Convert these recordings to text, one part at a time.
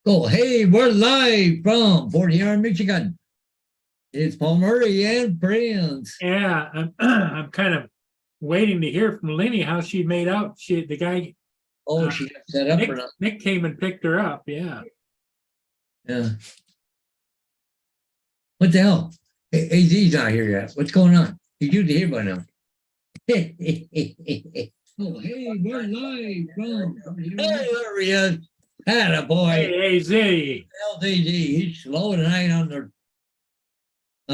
Oh, hey, we're live from Fort Huron, Michigan. It's Paul Murray and friends. Yeah, I'm I'm kind of waiting to hear from Lenny how she made out. The guy Oh, she got set up for nothing. Nick came and picked her up. Yeah. Yeah. What the hell? AZ's not here yet. What's going on? He's usually here by now. Oh, hey, we're live from. Hey, there he is. Atta boy. Hey, AZ. LDG. He's slow tonight on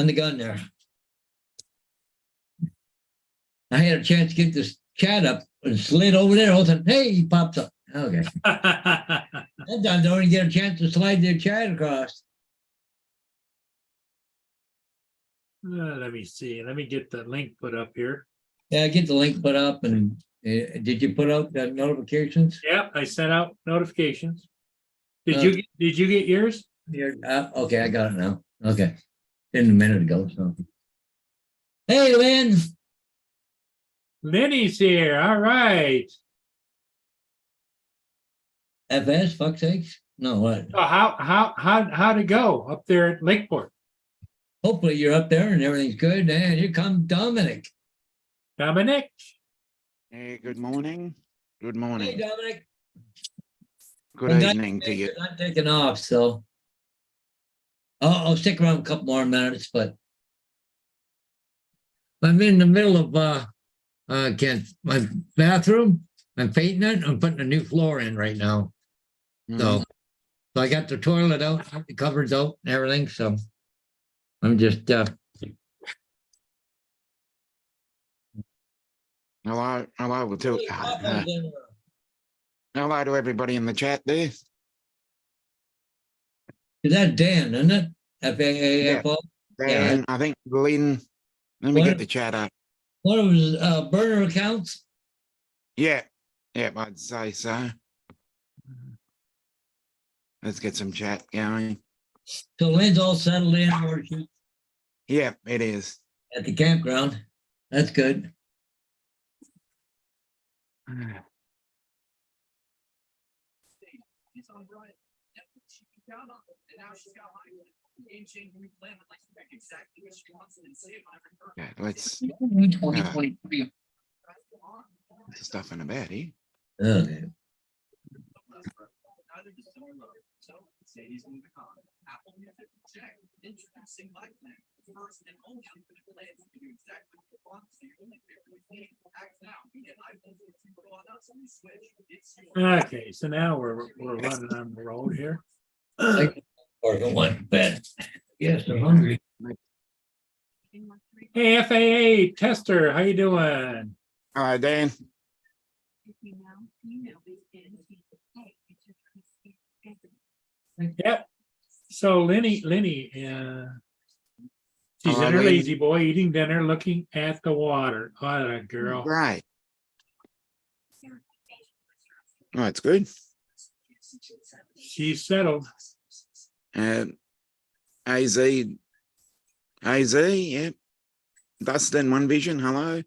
the gun there. I had a chance to get this chat up and slid over there. All of a sudden, hey, he pops up. Okay. Sometimes I don't even get a chance to slide their chat across. Let me see. Let me get the link put up here. Yeah, get the link put up. And did you put out the notifications? Yep, I sent out notifications. Did you get yours? Okay, I got it now. Okay. Didn't a minute ago. So, hey, Lynn. Lenny's here. All right. FS, fuck's sakes. No, what? So how'd it go up there at Lakeport? Hopefully you're up there and everything's good. And here comes Dominic. Dominic. Hey, good morning. Good Hey, morning. Dominic. Good evening to you. I'm taking off, so I'll stick around a couple more minutes, but I'm in the middle of my bathroom. I'm painting it. I'm putting a new floor in right now. So I got the toilet out, the cupboards out and everything. So I'm just Hello to hello to everybody in the chat there. Is that Dan, isn't it? FAAFO? Dan, I think Lynn. Let me get the chat up. One of his burner accounts. Yeah, I'd say so. Let's get some chat going. So Lynn's all settled in where she's Yeah, it is. at the campground. That's good. Yeah, let's stuff in a bed, eh? Okay. Okay, so now we're running on the road here. Or the one bed. Yes, they're hungry. Hey, FAA tester, how you doing? All right, Dan. Yep. So Lenny, she's in her Lynn. lazy boy eating dinner, looking at the water. What a girl. Right. Oh, it's good. She's settled. AZ, yeah. Dustin, One Vision, hello.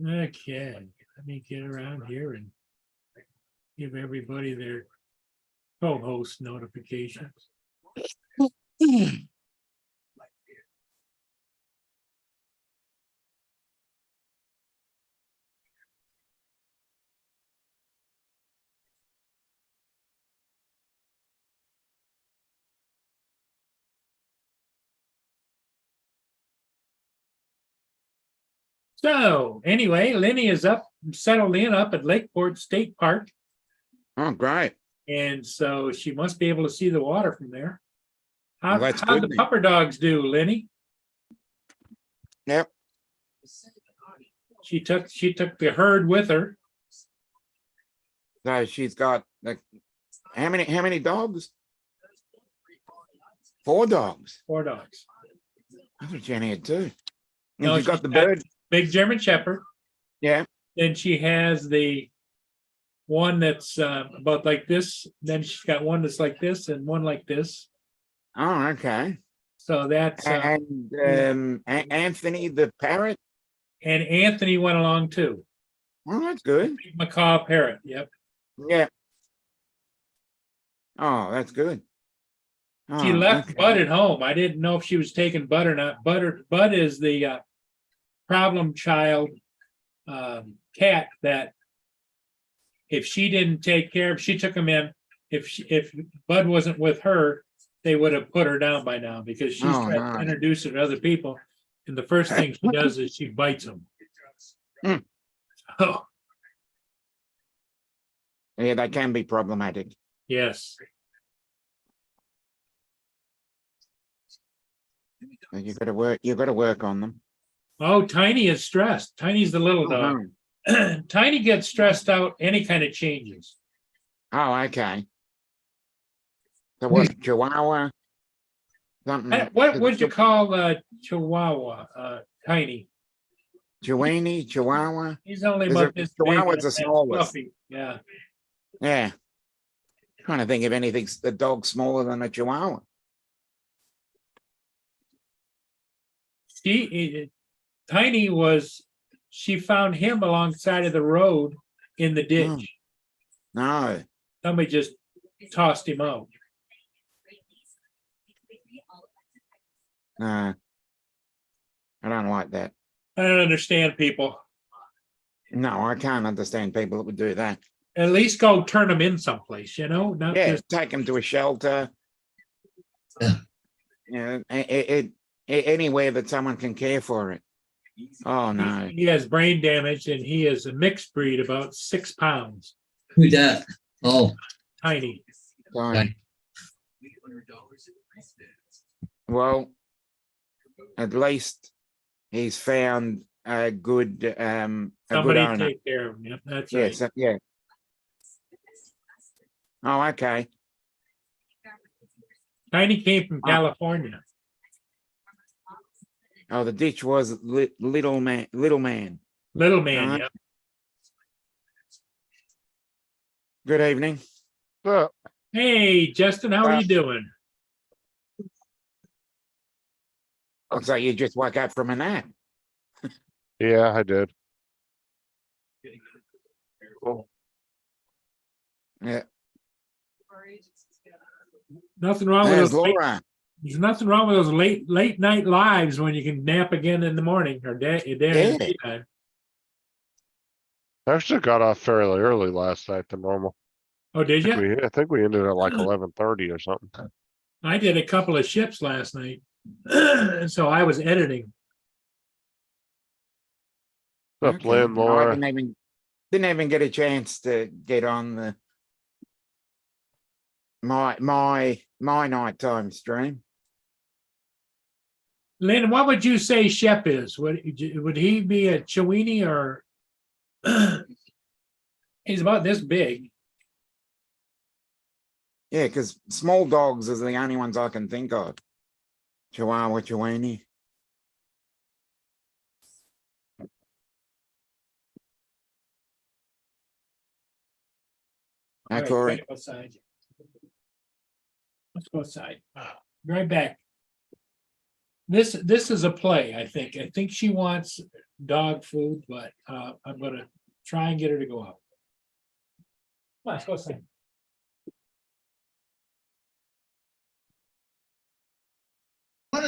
Okay, let me get around here and give everybody their co-host notifications. So anyway, Lenny is settled in up at Lakeport State Park. Oh, great. And so she must be able to see the water from there. How'd Well, that's good the then. pupper dogs do, Lenny? Yep. She took the herd with her. So she's got like how many dogs? 4 dogs. 4 dogs. I thought Jenny had 2. And No, she's got she's the got- bird. Big German Shepherd. Yeah. Then she has the one that's about like this. Then she's got one that's like this and one like this. Oh, okay. So that's And Anthony the parrot. And Anthony went along too. Well, that's good. Macaw parrot. Yep. Yeah. Oh, that's good. She Oh, left okay. Bud at home. I didn't know if she was taking Bud or not. Bud is the problem child cat that if she didn't take care of, she took him in. If Bud wasn't with her, they would have put her down by now because she's Oh, trying no. to introduce her to other people. And the first thing she does is she bites them. Hmm. Oh, Yeah, they can be problematic. yes. You got to work on them. Oh, Tiny is stressed. Tiny's the little dog. Oh, Tiny gets stressed out any kind of changes. oh, okay. So what, Chihuahua? Something. What would you call Chihuahua? Tiny. Chihuahua? He's only Is about it- this big. Chihuahua's the and smallest. fluffy. Yeah. Yeah. Trying to think of anything, the dog smaller than a Chihuahua. Tiny she found him alongside of the road in the ditch. No. Somebody just tossed him out. No. I don't like that. I don't understand people. No, I can't understand people that would do that. At least go turn them in someplace, not Yeah, just take them to a shelter. Yeah. Yeah, anywhere that someone can care for it. Oh no. he has brain damage and he is a mixed breed, about 6 pounds. Who's that? Oh, Tiny. Sorry. Well, at least he's found a good Somebody owner. take care of him. Yep, that's Yeah, right. yeah. Oh, okay. Tiny came from California. Oh, the ditch was little man. Little man, Uh-huh. yep. Good evening. Hey, Justin, how are you doing? Looks like you just woke up from a nap. Yeah, I did. Yeah. Nothing wrong with There's those. Laura. There's nothing wrong with those late night lives when you can nap again in the morning or day in the Yeah. daytime. I actually got off fairly early last night than normal. Oh, did you? I think we ended at like 11:30 or something. I did a couple of ships last night, and so I was editing. What's up, Okay. Lynn, No, I Laura? didn't even get a chance to get on the my nighttime stream. Lynn, what would you say Shep is? Would he be a Chiweenie or? He's about this big. Yeah, because small dogs is the only ones I can think of. Chihuahua, Chiweenie. Hi, All right, Corey. gotta go outside. Let's go outside. Be right back. This is a play, I think. I think she wants dog food, but I'm gonna try and get her to go out. Come on, let's go outside.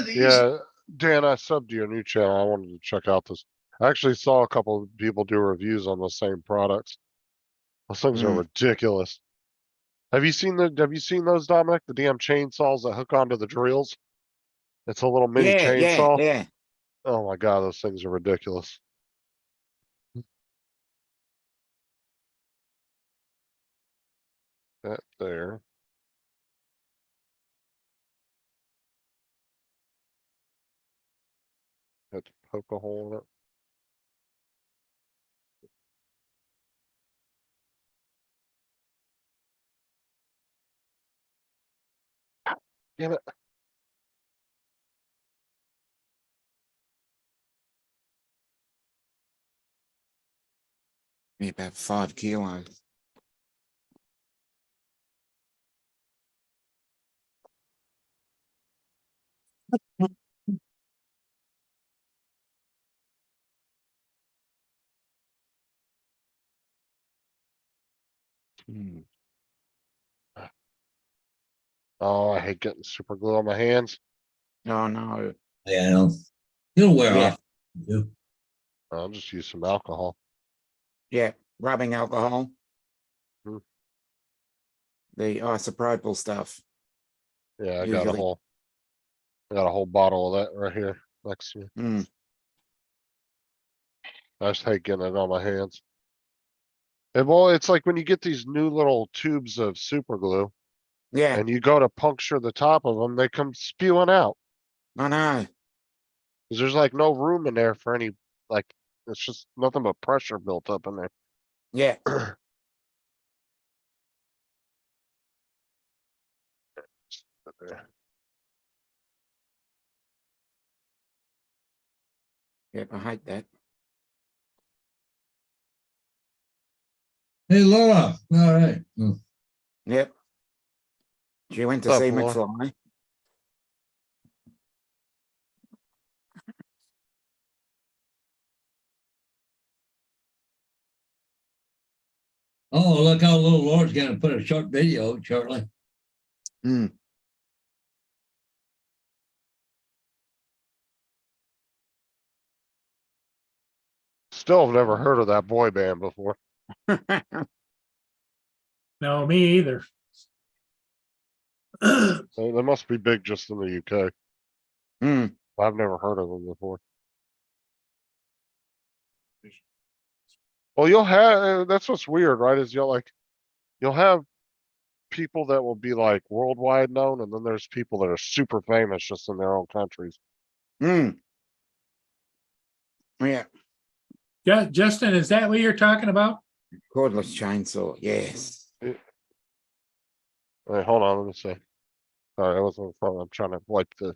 Yeah, Dan, I subbed to your new channel. I wanted to check out this. I actually saw a couple of people do reviews on the same products. Those things are ridiculous. Have you seen those, Dominic? The damn chainsaws that hook onto the drills? It's a little mini chainsaw. Yeah. Oh my god, those things are ridiculous. That there. Had to poke a hole in it. Damn it. Maybe about 5 kilos. Hmm. Oh, I hate getting super glue on my hands. Oh, no. Yeah, I know. It'll wear Yeah. off. Yeah. I'll just use some alcohol. Yeah, rubbing alcohol. Hmm. The isopropyl stuff. Yeah, I Usually. got a whole bottle of that right here next to me. Hmm. I just hate getting it on my hands. And well, it's like when you get these new little tubes of super glue Yeah, and you go to puncture the top of them, they come spewing out. I know. 'Cause there's like no room in there for any, like, it's just nothing but pressure built up in Yeah. there. Yep, I hate that. Hey, Laura. All right. Mm. Yep. She went to What's up, see Laura? McFly. Oh, look how little Laura's gonna put a short video shortly. Hmm. Still have never heard of that boy band before. No, me either. They must be big just in the UK. Hmm. I've never heard of them before. Well, you'll have, that's what's weird, right? Is you'll have people that will be like worldwide known, and then there's people that are super famous just in their own countries. Hmm. Yeah, Justin, is that what you're talking about? cordless chainsaw. Yes. Wait, hold on, let me see. Sorry, I wasn't in front. I'm trying to wipe the.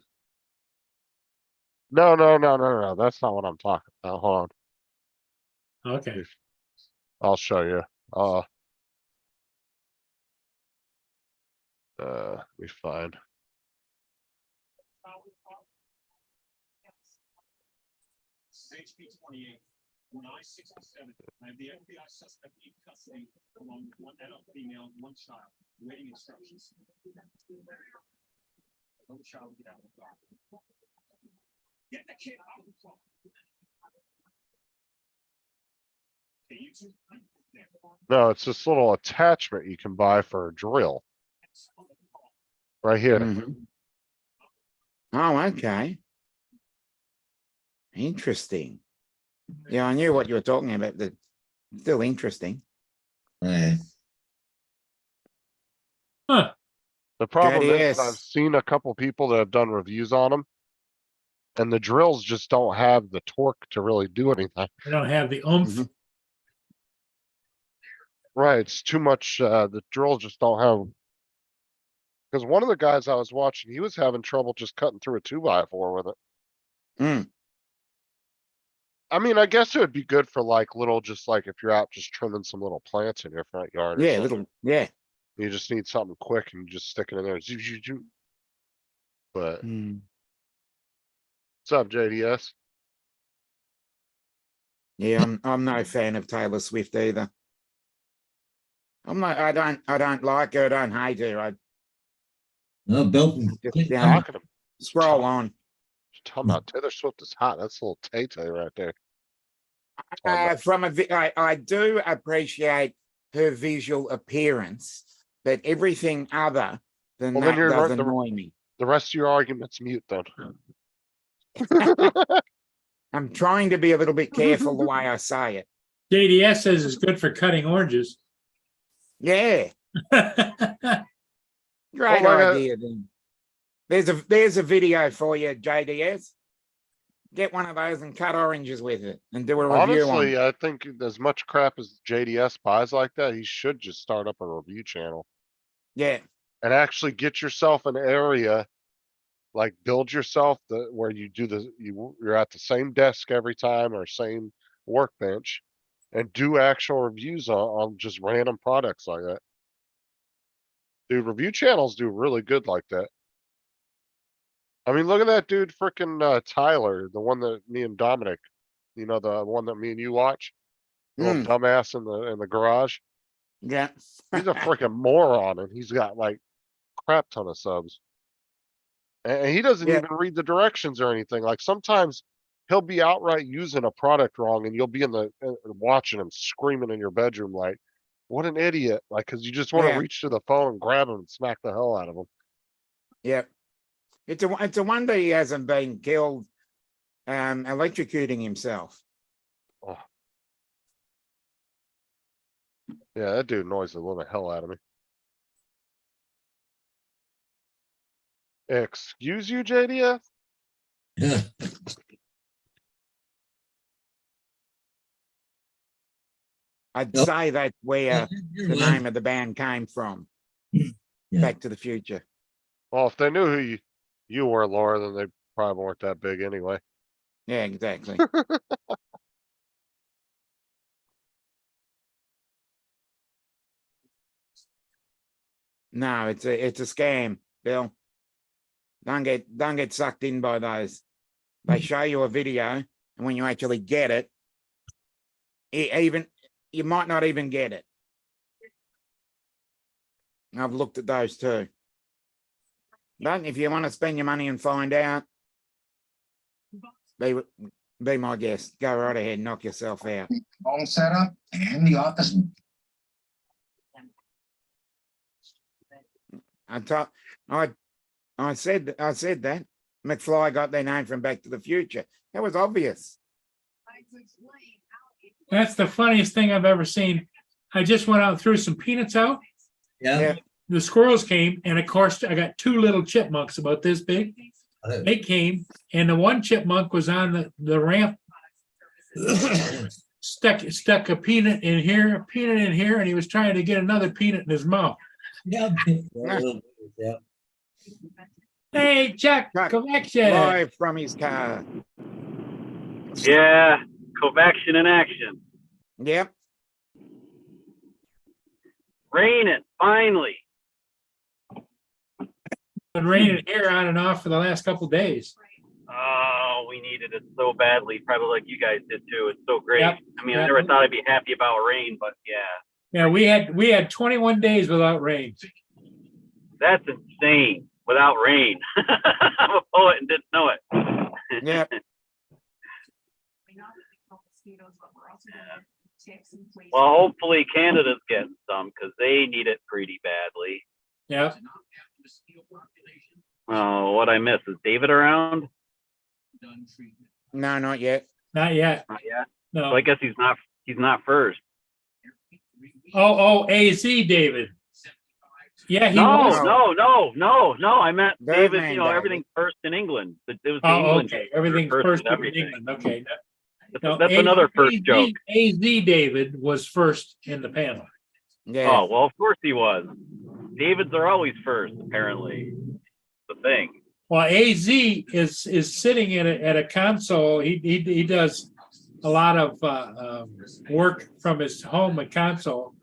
No. That's not what I'm talking about. Hold Okay. on. I'll show you. Let me find. HP 28. When I 67, I have the FBI suspect in custody along with one adult female and one child, waiting instructions. Let the child get out of the car. Get the kid out of the car. Okay, you two. No, it's this little attachment you can buy for a drill. Right here. Mhm. Oh, okay. Interesting. Yeah, I knew what you were talking about, but still interesting. Yeah. Huh. The problem is that I've JDS. seen a couple people that have done reviews on them, and the drills just don't have the torque to really do anything. I don't have the oomph. Mhm. Right, it's too much, the drills just don't have. Because one of the guys I was watching, he was having trouble just cutting through a 2x4 with it. Hmm. I mean, I guess it would be good for like little, just like if you're out just trimming some little plants in your front yard or Yeah, something. little. Yeah. You just need something quick and you just stick it in there. Zoo, zoo, zoo. But Hmm. what's up, JDS? Yeah, I'm no fan of Taylor Swift either. I'm not. I don't like her. I don't hate her. I No, Bill from just Talking to scroll on. talking about Taylor Swift is hot. That's a little Tay-Tay right there. I do appreciate her visual appearance, but everything other than Well, then that does the annoy me. rest of your argument's mute then. I'm trying to be a little bit careful the way I say it. JDS says it's good for cutting oranges. Yeah, great like idea. Then there's a video for you, JDS. Get one of those and cut oranges with it, and do a review on. Honestly, I think as much crap as JDS buys like that, he should just start up a review channel Yeah, and actually get yourself an area, like build yourself where you do you're at the same desk every time or same workbench and do actual reviews on just random products like that. Dude, review channels do really good like that. I mean, look at that dude, freaking Tyler, the one that me and Dominic, the one that me and you watch, the little Mm. dumbass in the garage. Yeah. He's a freaking moron and he's got like crap ton of subs. And he doesn't Yeah. even read the directions or anything. Like sometimes he'll be outright using a product wrong and you'll be in the watching him screaming in your bedroom like, what an idiot. Like, cause you just want to Yeah. reach to the phone and grab him and smack the hell out of him. Yep. It's a wonder he hasn't been killed electrocuting himself. Oh. Yeah, that dude annoys the living hell out of me. Excuse you, JDF? Yeah. I'd Nope. say that's where You're the Lynn. name of the band came from. Yeah. Back to the Future. Well, if they knew who you were, Laura, then they probably weren't that big anyway. Yeah, exactly. No, it's a scam, Bill. Don't get sucked in by those. They show you a video, and when you actually get it, even you might not even get it. I've looked at those too. But if you want to spend your money and find out, be my guest. Go right ahead, knock yourself out. All set up and the office. I said that McFly got their name from Back to the Future. That was obvious. That's the funniest thing I've ever seen. I just went out and threw some peanuts out. Yeah. The squirrels came, and of course, I got two little chipmunks about this big. They came, and the one chipmunk was on the ramp, stuck a peanut in here, a peanut in here, and he was trying to get another peanut in his mouth. Yeah. Yeah. Hey, Chuck, Chuck, collection. Live from his car. Yeah, Covaction in action. Yep. Raining, finally. Been raining here on and off for the last couple of days. Oh, we needed it so badly, probably like you guys did too. It's so great. Yep. I mean, I Yep. never thought I'd be happy about rain, but yeah, Yeah, we had 21 days without rain. that's insane. Without rain. I'm a poet and didn't know it. Yep. Well, hopefully Canada's getting some because they need it pretty badly. Yeah. Oh, what I missed. Is David around? No, not yet. Not yet. Not yet. No. So I guess he's not first. Oh, AZ David. Yeah, he No, was. no. I meant That David, man, you know, David. everything first in England. It was the Oh, England. okay. Everything's first first in in everything. England. Okay. That's another first AZ joke. AZ David was first in the panel. Yeah. Oh, well, of course he was. Davids are always first, apparently. The thing. Well, AZ is sitting at a console. He does a lot of work from his home at console,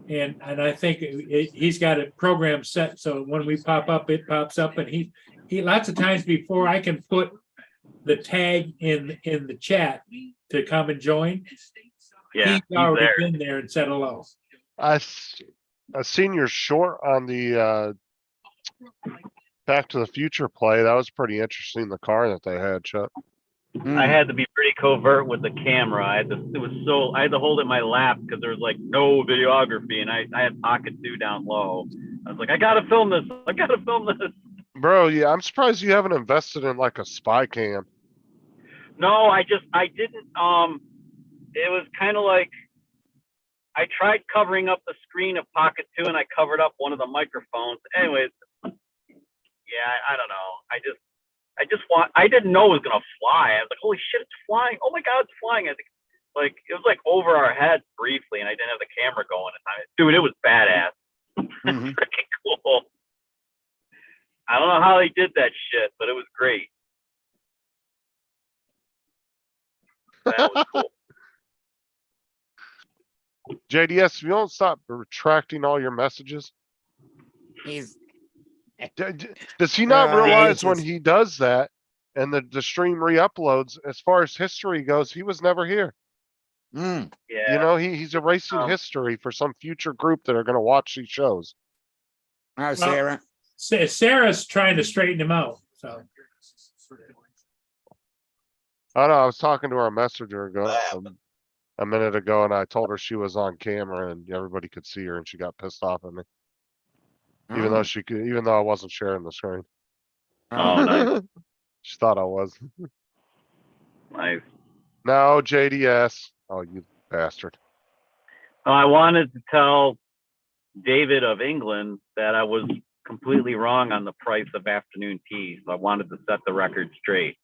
and I think he's got a program set so when we pop up, it pops up, and he lots of times before I can put the tag in the chat to come and join. Yeah, He's he's already there. been there and said hello. I seen your short on the Back to the Future play. That was pretty interesting. The car that they had, Chuck. I had to be pretty covert with the camera. I had to hold it in my lap because there was like no videography, and I had Pocket 2 down low. I was like, I gotta film this. Bro, yeah, I'm surprised you haven't invested in like a spy cam. No, I didn't. It was kind of like I tried covering up the screen of Pocket 2, and I covered up one of the microphones. Anyways, yeah, I don't know. I didn't know it was gonna fly. I was like, holy shit, it's flying! Oh my god, it's flying! I think like it was like over our heads briefly, and I didn't have the camera going. Dude, it was badass. Mhm. Freaking cool. I don't know how they did that shit, but it was great. That was cool. JDS, if you don't stop retracting all your messages, He's does he not Yeah, realize it's when just- he does that and the stream re-uploads, as far as history goes, he was never here. Mm. Yeah. You know, he's erasing Um, history for some future group that are gonna watch these shows. Oh, Sarah. Sarah's trying to straighten him out, so. I know, I was talking to her messenger a minute ago, and I told her she was on camera and everybody could see her, and she got pissed off at me, even though even though I wasn't sharing the screen. Oh, nice. She thought I was. Nice. No, JDS. Oh, you bastard. I wanted to tell David of England that I was completely wrong on the price of afternoon tea. So I wanted to set the record straight.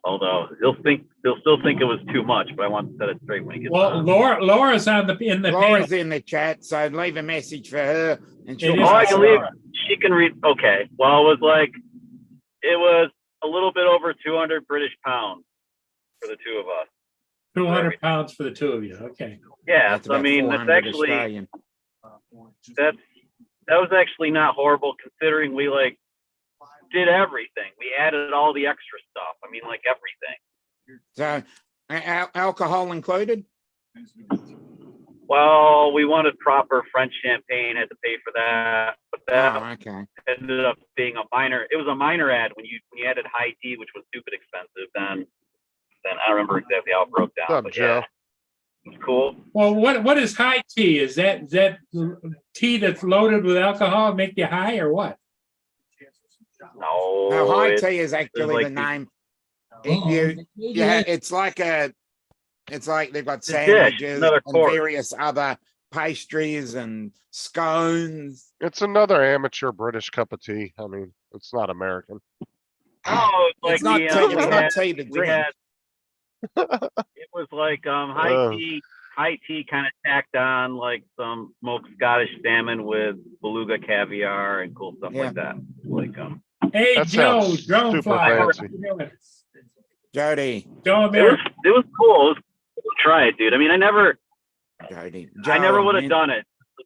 Although he'll still think it was too much, but I want to set it straight when he gets Well, on. Laura's in the panel. Laura's in the chat, so leave a message for her and she'll It is Oh, I pass can it leave. on. She can read. Okay. Well, it was a little bit over 200 British pounds for the two of us. 200 pounds for the two of you. Okay. Yeah. That's So, I about mean, that's 400 actually Australian. that was actually not horrible considering we did everything. We added all the extra stuff. I mean, everything. So alcohol included? Well, we wanted proper French champagne, had to pay for that, but that Oh, okay. ended up being a minor. It was a minor ad when you added high tea, which was stupid expensive. Then I don't remember exactly how it broke down. What's up, but Joe? yeah, it was cool. Well, what is high tea? Is that tea that's loaded with alcohol make you high or what? No, No, high it's- tea is actually like the the- name. Oh, Yeah, it's like they've got It's a dish, sandwiches another and course. various other pastries and scones. It's another amateur British cup of tea. I mean, it's not American. Oh, it's like It's not the, tea, we it's had- not tea to we drink. had- it was like high tea kind of tacked on like some smoked Scottish salmon with beluga caviar and cool stuff Yeah. like that. Hey, That Joe, sounds drone super fly. How fancy. you doing? Jody, Joe it America. was cool. It was cool to try it, dude. I mean, I never Joe, would have man. done it. The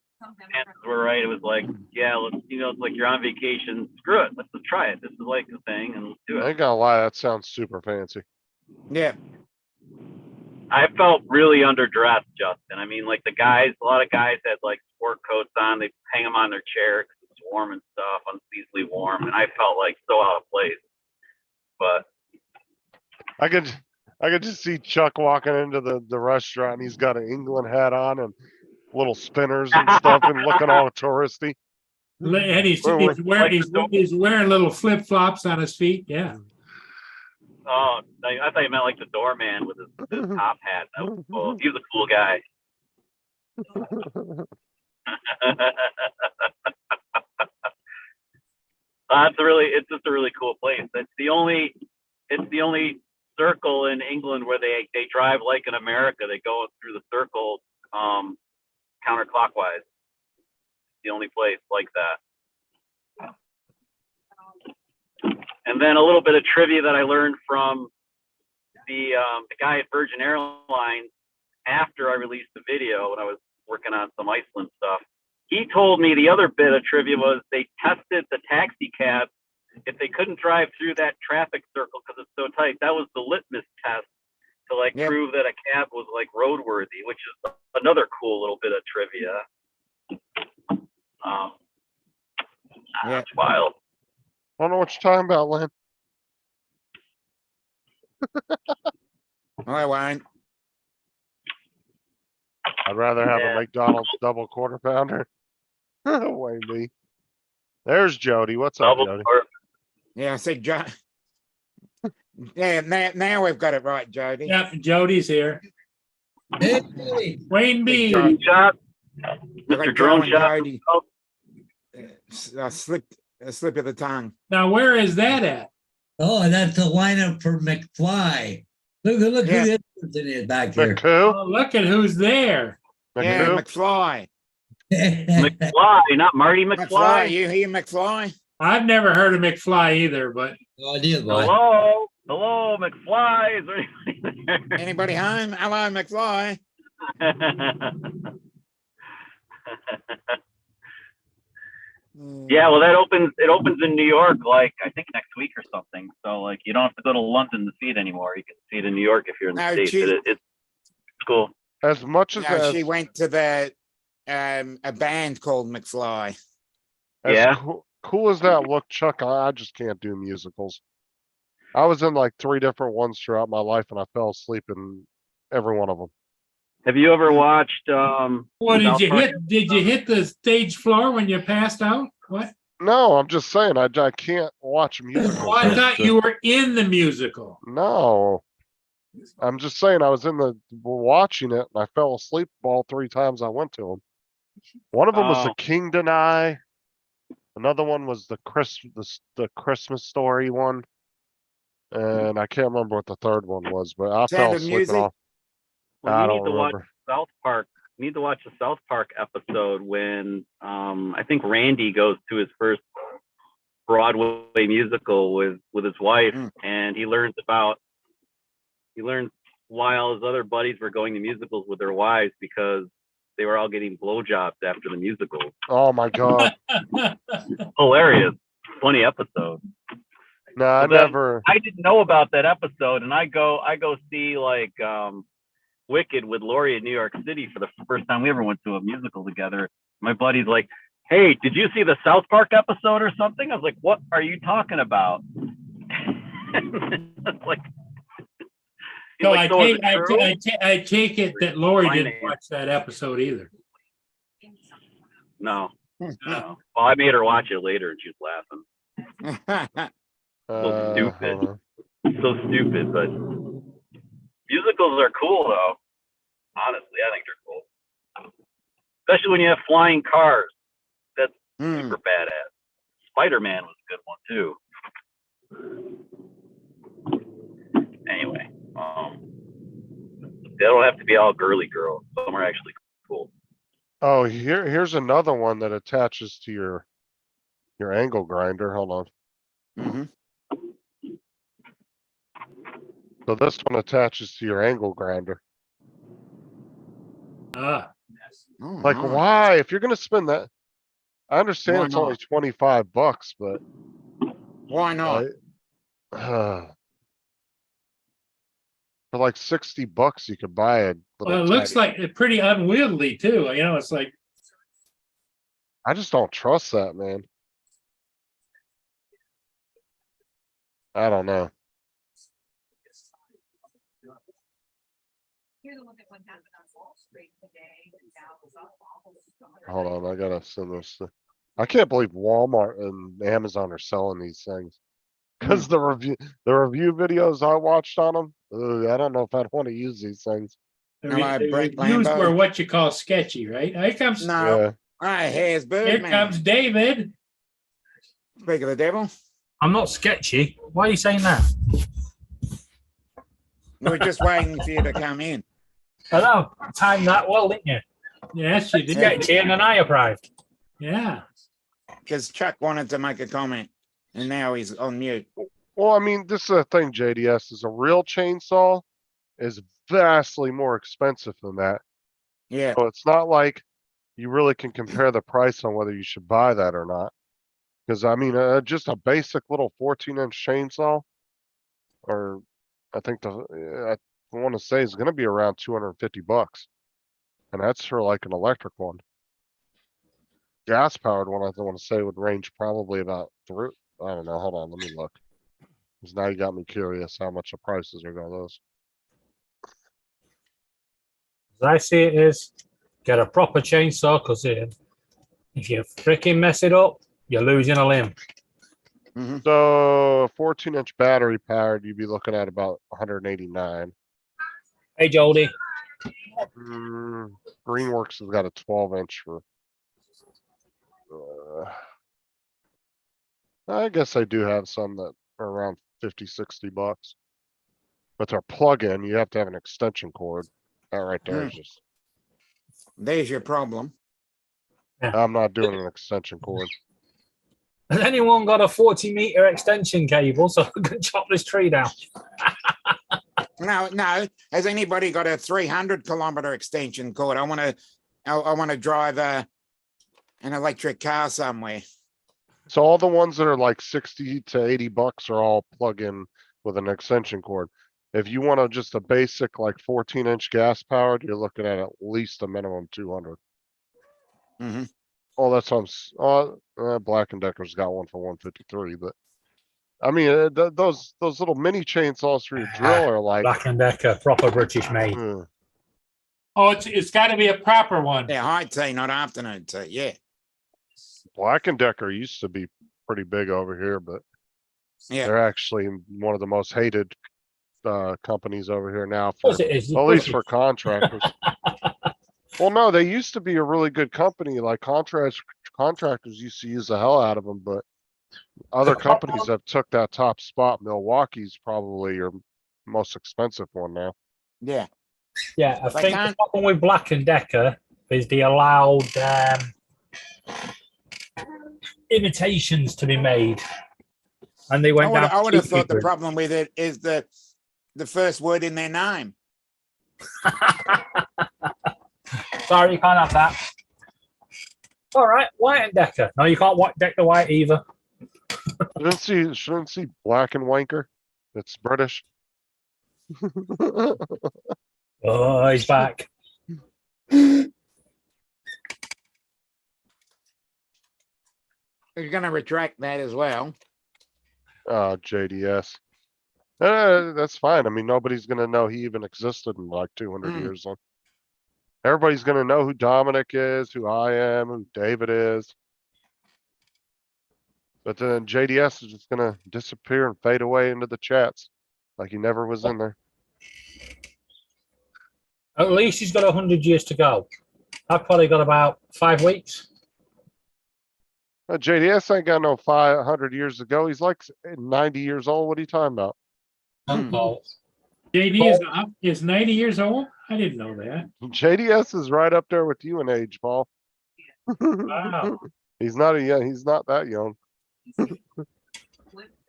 chances were right. It was like, yeah, let's, it's like you're on vacation. Screw it. Let's just try it. This is like the thing, and let's do I it. ain't gonna lie, that sounds super fancy. Yeah, I felt really underdressed, Justin. I mean, like a lot of guys had like sport coats on. They hang them on their chair because it's warm and stuff, unseasonably warm, and I felt like so out of place. But I could just see Chuck walking into the restaurant and he's got an England hat on and little spinners and stuff and looking all touristy. And he's Well, wearing little flip flops on his feet. Yeah. oh, I thought you meant like the doorman with his top hat. That was cool. He was a cool guy. It's just a really cool place. It's the only circle in England where they drive like in America. They go through the circle counterclockwise. The only place like that. And then a little bit of trivia that I learned from the guy at Virgin Airlines after I released the video when I was working on some Iceland stuff. He told me the other bit of trivia was they tested the taxi cab. If they couldn't drive through that traffic circle because it's so tight, that was the litmus test to Yep. prove that a cab was roadworthy, which is another cool little bit of trivia. That's wild. I don't know what you're talking about, Lynn. I won't. I'd rather have Yeah. a McDonald's double quarter pounder. Way me. There's Jody. What's up, Double Jody? or Yeah, I said, yeah, now we've got it right, Jody. Yep. Jody's here. Hey, Wayne B. Joe. shot. We've got Mr. Drone and Shot. Jody. A slip of the tongue. Now, where is that at? oh, that's the lineup for McFly. Look Yeah. who this person is back here. McCoo? Oh, look at who's there. Yeah, McCoo? McFly. McFly, not Marty McFly, McFly. you hear McFly? I've never heard of McFly either, but No idea, boy. Hello, McFly. Is there anybody there? Anybody home? Hello, McFly. Yeah, well, it opens in New York, I think next week or something. So you don't have to go to London to see it anymore. You can see it in New York if you're in the No, States. gee. It's cool. as much as, No, she as, went to a band called McFly. as Yeah. cool as that looked, Chuck, I just can't do musicals. I was in like 3 different ones throughout my life and I fell asleep in every one of them. Have you ever Hmm. watched What did South you Park hit? Did you hit the stage floor when you passed out? What? No, I'm just saying, I can't watch musicals. Oh, I thought you were in the musical. No, I'm just saying I was watching it and I fell asleep all 3 times I went to them. One of them was the Oh. King Deny. Another one was the Christmas Story one. And I can't remember what the third one was, but I Sound fell of asleep Music? and all. Well, I you don't need to watch remember. South Park. You need to watch the South Park episode when I think Randy goes to his first Broadway musical with his wife, Mm. and he learns why all his other buddies were going to musicals with their wives because they were all getting blowjobs after the musical. Oh my God. Hilarious, funny episode. No, I But then- never. I didn't know about that episode, and I go see like Wicked with Lori in New York City for the first time we ever went to a musical together. My buddy's like, "Hey, did you see the South Park episode or something?" I was like, "What are you talking about?" It's like, he's So like, "So is it true?" I take it that Lori My didn't name. watch that episode either. No, no. Well, I made her watch it later, and she was laughing. Stupid. hold on. So stupid, but musicals are cool though. Honestly, I think they're cool, especially when you have flying cars. Hmm. Super badass. Spider-Man was a good one too. Anyway, they don't have to be all girly girls. Some are actually cool. Oh, here's another one that attaches to your angle grinder. Hold on. Mhm. So this one attaches to your angle grinder. Ah, Oh, Like, nice. why? If you're gonna spend that, I understand Why it's only not? 25 bucks, but Why not? for like 60 bucks, you could buy a little. well, it looks tiny- like it's pretty unwieldy too. You know, it's like, I just don't trust that, man. I don't know. Hold on, I gotta send this. I can't believe Walmart and Amazon are selling these things. Cause the review videos I watched on them, I don't know if I'd want to use these things. the Am I the Brett reviews Lambo? were what you call sketchy, right? Here comes, No. Yeah. Ah, here's here Birdman. comes David. Speak of the devil. I'm not sketchy. Why are you saying that? We were just waiting for you to come in. I know. Timed that well, didn't you? Yes, you did. Sketchy, and then I arrived. Yeah. Because Chuck wanted to make a comment and now he's on mute. Well, I mean, this is the thing, JDS, is a real chainsaw is vastly more expensive than that. Yeah. So it's not like you really can compare the price on whether you should buy that or not. Because I mean, just a basic little 14-inch chainsaw, or I think I want to say is going to be around 250 bucks, and that's for like an electric one. Gas powered one, I want to say would range probably about through. I don't know. Hold on, let me look. Because now you got me curious how much the prices are going to those. As I see it is, get a proper chainsaw because if you freaking mess it up, you're losing a limb. Hmm. So 14-inch battery powered, you'd be looking at about 189. Hey, Jody. Greenworks has got a 12-inch for. I guess I do have some that are around 50, 60 bucks. But they're plug-in, you have to have an extension cord. That right there is just, There's your problem. I'm not doing an extension cord. Has anyone got a 40-meter extension cable so I can chop this tree down? No. Has anybody got a 300-kilometer extension cord? I want to drive an electric car somewhere. So all the ones that are like 60 to 80 bucks are all plug-in with an extension cord. If you want just a basic like 14-inch gas powered, you're looking at least a minimum 200. Mhm. Oh, that's what Black and Decker's got one for 153, but I mean, those little mini chainsaws for your drill are like, Black and Decker, proper British made. hmm. Oh, it's got to be a proper one. Yeah, high tea, not afternoon tea. Yeah, Black and Decker used to be pretty big over here, but yeah. they're actually one of the most hated companies over here now, Of for course it is. at least for contractors. Well, no, they used to be a really good company. Like contractors used to use the hell out of them, but other companies have took that top spot. Milwaukee's probably your most expensive one now. Yeah. Yeah, I They think the can't- problem with Black and Decker is they allowed imitations to be made, and they I went would, down. I would have thought the 200. problem with it is the first word in their name. Sorry, you can't have that. All right, White and Decker. No, you can't deck the white either. Shouldn't see Black and Wanker. It's British. Oh, he's back. You're going to retract that as well. JDS. That's fine. I mean, nobody's gonna know he even existed in like 200 Mm. years. Everybody's gonna know who Dominic is, who I am, who David is. But then JDS is just gonna disappear and fade away into the chats like he never was in there. At least he's got 100 years to go. I've probably got about 5 weeks. JDS ain't got no 500 years ago. He's like 90 years old. What are you talking about? Oh, JD is 90 years old. I didn't know that. JDS is right up there with you in age, Paul. Wow. He's not that young.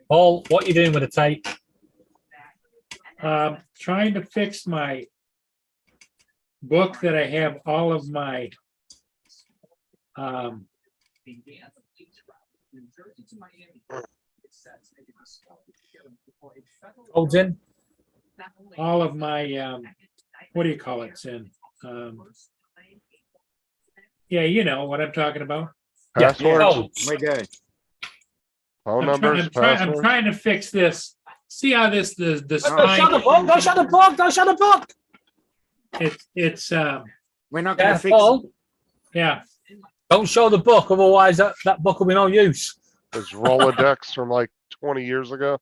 Paul, what are you doing with the tape? Trying to fix my book that I have all of my Holds in. all of my what do you call it, Sin? Yeah, you know what I'm talking about. Yeah, Passwords, codes. We do. phone I'm numbers, trying passwords. to fix this. See how this the Don't shut the spine book! Don't shut the book! Don't shut the book! it's We're not going Yeah, to fix Paul, yeah. don't show the book, otherwise that book will be no use. His Rolodex from like 20 years ago.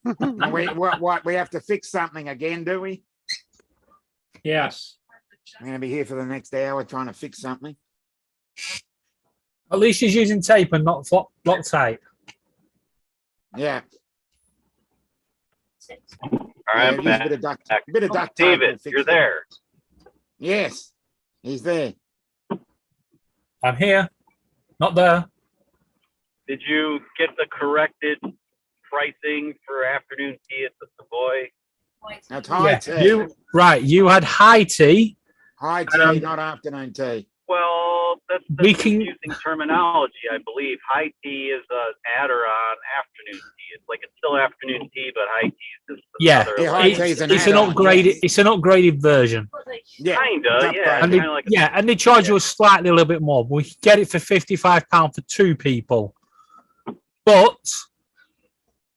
what? We have to fix something again, do we? Yes. I'm going to be here for the next hour trying to fix something. At least he's using tape and not Loctite. Yeah. All right, use a Matt. bit of duct, back. bit of duct tape will David, fix you're it. there. Yes, he's there. I'm here, not there. Did you get the corrected pricing for afternoon tea at the Savoy? That's high Yeah, tea. you had high tea. High tea, not afternoon tea. Well, that's We can- confusing terminology, I believe. High tea is an adder on afternoon tea. It's like it's still afternoon tea, but high tea is just Yeah, another, Yeah, high like, tea is an It's an add-on, upgraded. yes. It's an upgraded version. Yeah, kinda, it's yeah. And upgraded. they, Kinda like yeah, and they charge you slightly a little bit more. We can get it for £55 for 2 people. But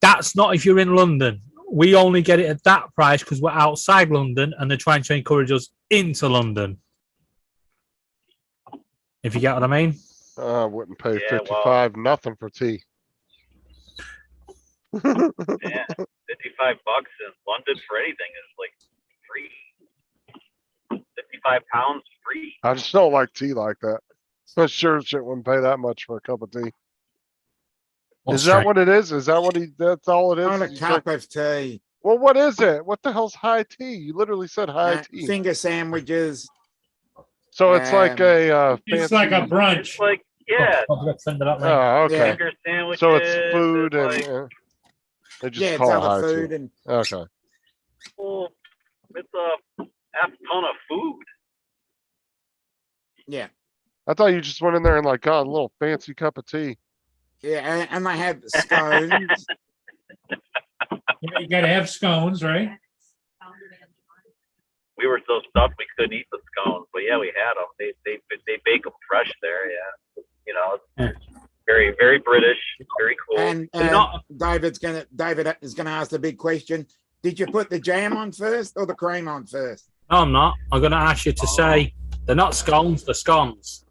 that's not if you're in London. We only get it at that price because we're outside London and they're trying to encourage us into London. If you get what I mean. I wouldn't pay Yeah, 55 nothing for tea. yeah, $55 in London for anything is like free. 55 pounds free. I just don't like tea like that. I sure shit wouldn't pay that much for a cup of tea. Is that what it is? Is that what that's all it is? Not a He's cup like, of tea. well, what is it? What the hell's high tea? You literally said high tea. Finger sandwiches. So it's like a It's like a fancy- brunch. It's like, yeah, Oh, send it up, mate. Oh, okay. finger sandwiches. So it's food and like, they just Yeah, it's call it other high food tea. and Okay. well, it's a F ton of food. yeah, I thought you just went in there and like got a little fancy cup of tea. yeah, and they have scones. You gotta have scones, right? we were so stuffed we couldn't eat the scones. But yeah, we had them. They bake them fresh there. Yeah, you know, very very British, very cool. And David is gonna ask the big question. Did you put the jam on first or the cream on first? No, I'm not. I'm going to ask you to say they're not scones, they're scones.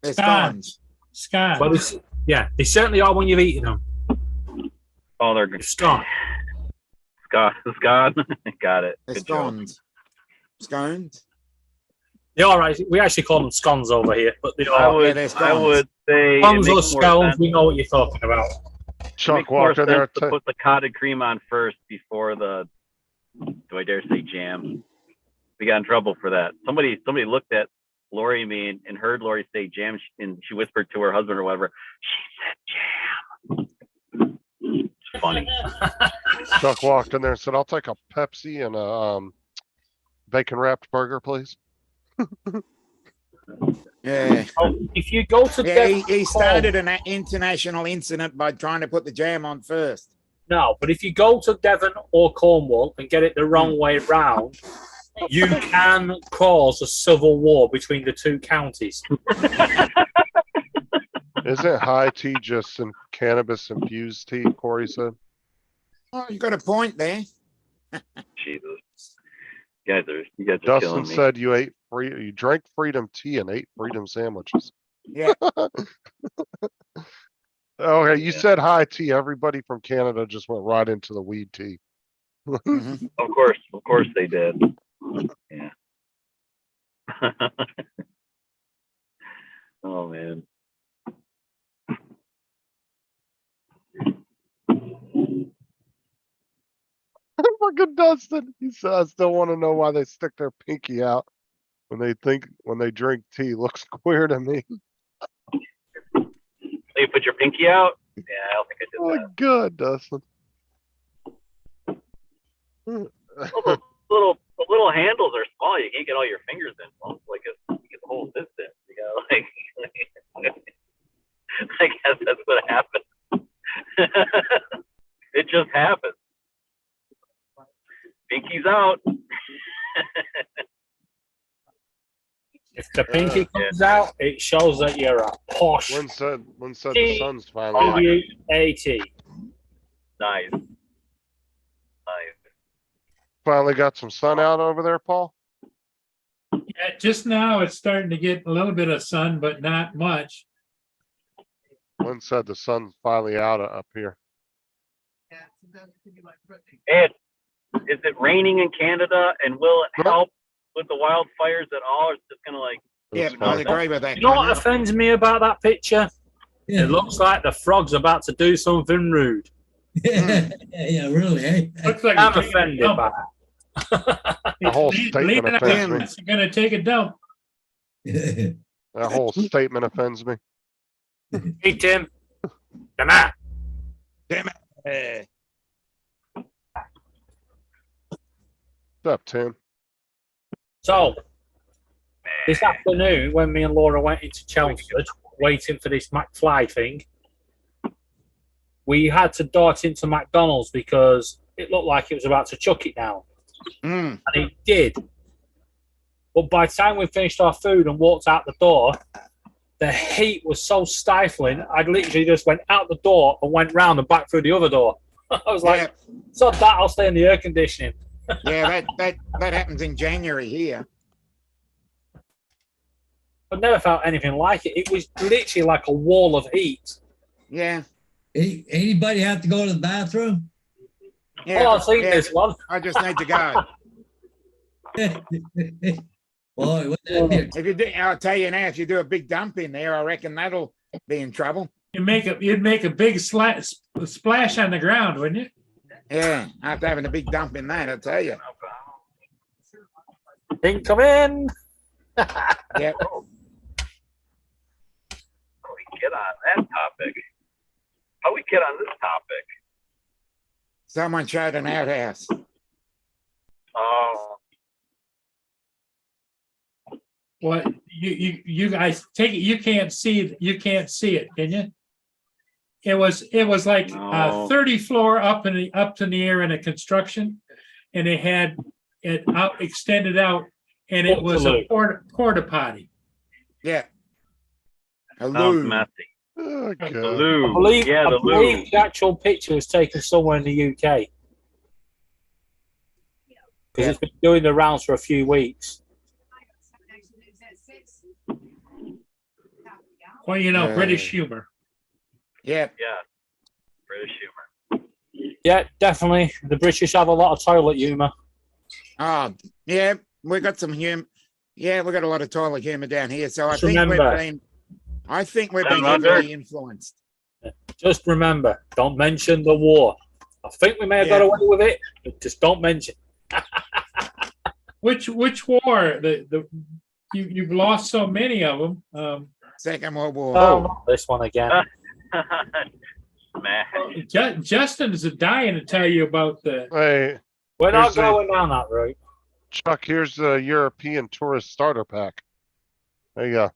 They're Scones. scones. Scott. But yeah, they certainly are when you've eaten them. Oh, they're good. Scone. Scott. Got it. They're Good job. scones. Scones. They're all right. We actually call them scones over here, but they I are. would, they're I scones. would say it Scones or makes more scones, sense- we know what you're talking about. it Chuck makes more walked in sense there. to put the cottage cream on first before the, do I dare say jam? We got in trouble for that. Somebody looked at Lori and me and heard Lori say jam, and she whispered to her husband or whatever, she said jam. It's funny. Chuck walked in there and said, "I'll take a Pepsi and a bacon wrapped burger, please." Yeah. Oh, if you go to Yeah, Devon, he started an international incident by trying to put the jam on first. no, but if you go to Devon or Cornwall and get it the wrong way round, you can cause a civil war between the two counties. Isn't high tea just some cannabis infused tea? Corey said. Oh, you got a point there. Jesus. You guys are Dustin killing me. said you drank freedom tea and ate freedom sandwiches. Yeah. Okay, you Yeah. said high tea. Everybody from Canada just went right into the weed tea. Mhm. Of course they did. Yeah. Oh man. Fucking Dustin. He said, I still want to know why they stick their pinky out when they drink tea. Looks queer to me. You put your pinky out? Yeah, I don't think I did Oh, that. good, Dustin. The little handles are small. You can't get all your fingers in. Well, like you get the whole distance. You gotta I guess that's what happened. It just happened. Pinky's out. If the pinky comes out, it shows that you're a posh Lynn said the sun's finally out. W-A-T. Nice. Nice. Finally got some sun out over there, Paul. Yeah, just now it's starting to get a little bit of sun, but not much. Lynn said the sun's finally out up here. Ed, is it raining in Canada, and will it No. help with the wildfires at all, or is it just gonna like? Yeah, It's I fine. agree with that. You know what Connor. offends me about that picture? Yeah, It looks like the frog's about to do something rude. yeah, really, eh? Looks like I'm it's taking a offended dump. by The whole It's statement leaving it offends out. me. It's gonna take a dump. That whole statement offends me. that. Hey, Tim. Come on. Yeah. What's up, Tim? So, this afternoon, when me and Laura went into Chelmsford, waiting for this McFly thing, we had to dart into McDonald's because it looked like it was about to chuck it down. Mm. And it did. But by the time we finished our food and walked out the door, the heat was so stifling, I literally just went out the door and went round and back through the other door. I was like, so that I'll stay in the air conditioning. Yeah, that happens in January here. I've never felt anything like it. It was literally like a wall of heat. Yeah. Anybody have to go to the bathroom? Yeah. Oh, I've seen yeah, this one. I just need to go. Boy, what that If you do, I'll tell you now, if you do a big dump in there, I reckon that'll be in trouble. You'd make a big splash on the ground, wouldn't you? Yeah, after having a big dump in that, I'll tell you. Didn't come in. Yeah. How we get on that topic? How we get on this topic? Someone showed an outhouse. Oh, What you guys take it? You can't see it, can you? It was like No. 30 floor up in the air in a construction, and it it out, extended out, and it was a porta potty. Yeah. A Sounds loo. messy. Oh, The God. loo. I believe, Yeah, I the loo. believe the actual picture was taken somewhere in the UK. Because it's been doing the rounds for a few weeks. Well, you know, Yeah. British humor. Yeah. Yeah. British humor. Yeah, definitely. The British have a lot of toilet humour. Oh, yeah. We got some humor. Yeah, we got a lot of toilet humor down here. So I Just think remember- we've been Down under? heavily influenced. Just remember, don't mention the war. I think we may have got Yeah. away with it, but just don't mention. Which war? You've lost so many of them. Second World War. Oh, not this one again. Man. Justin is dying to tell you about the. Hey, We're not Here's the- going down that route. Chuck, here's the European tourist starter pack. There you go.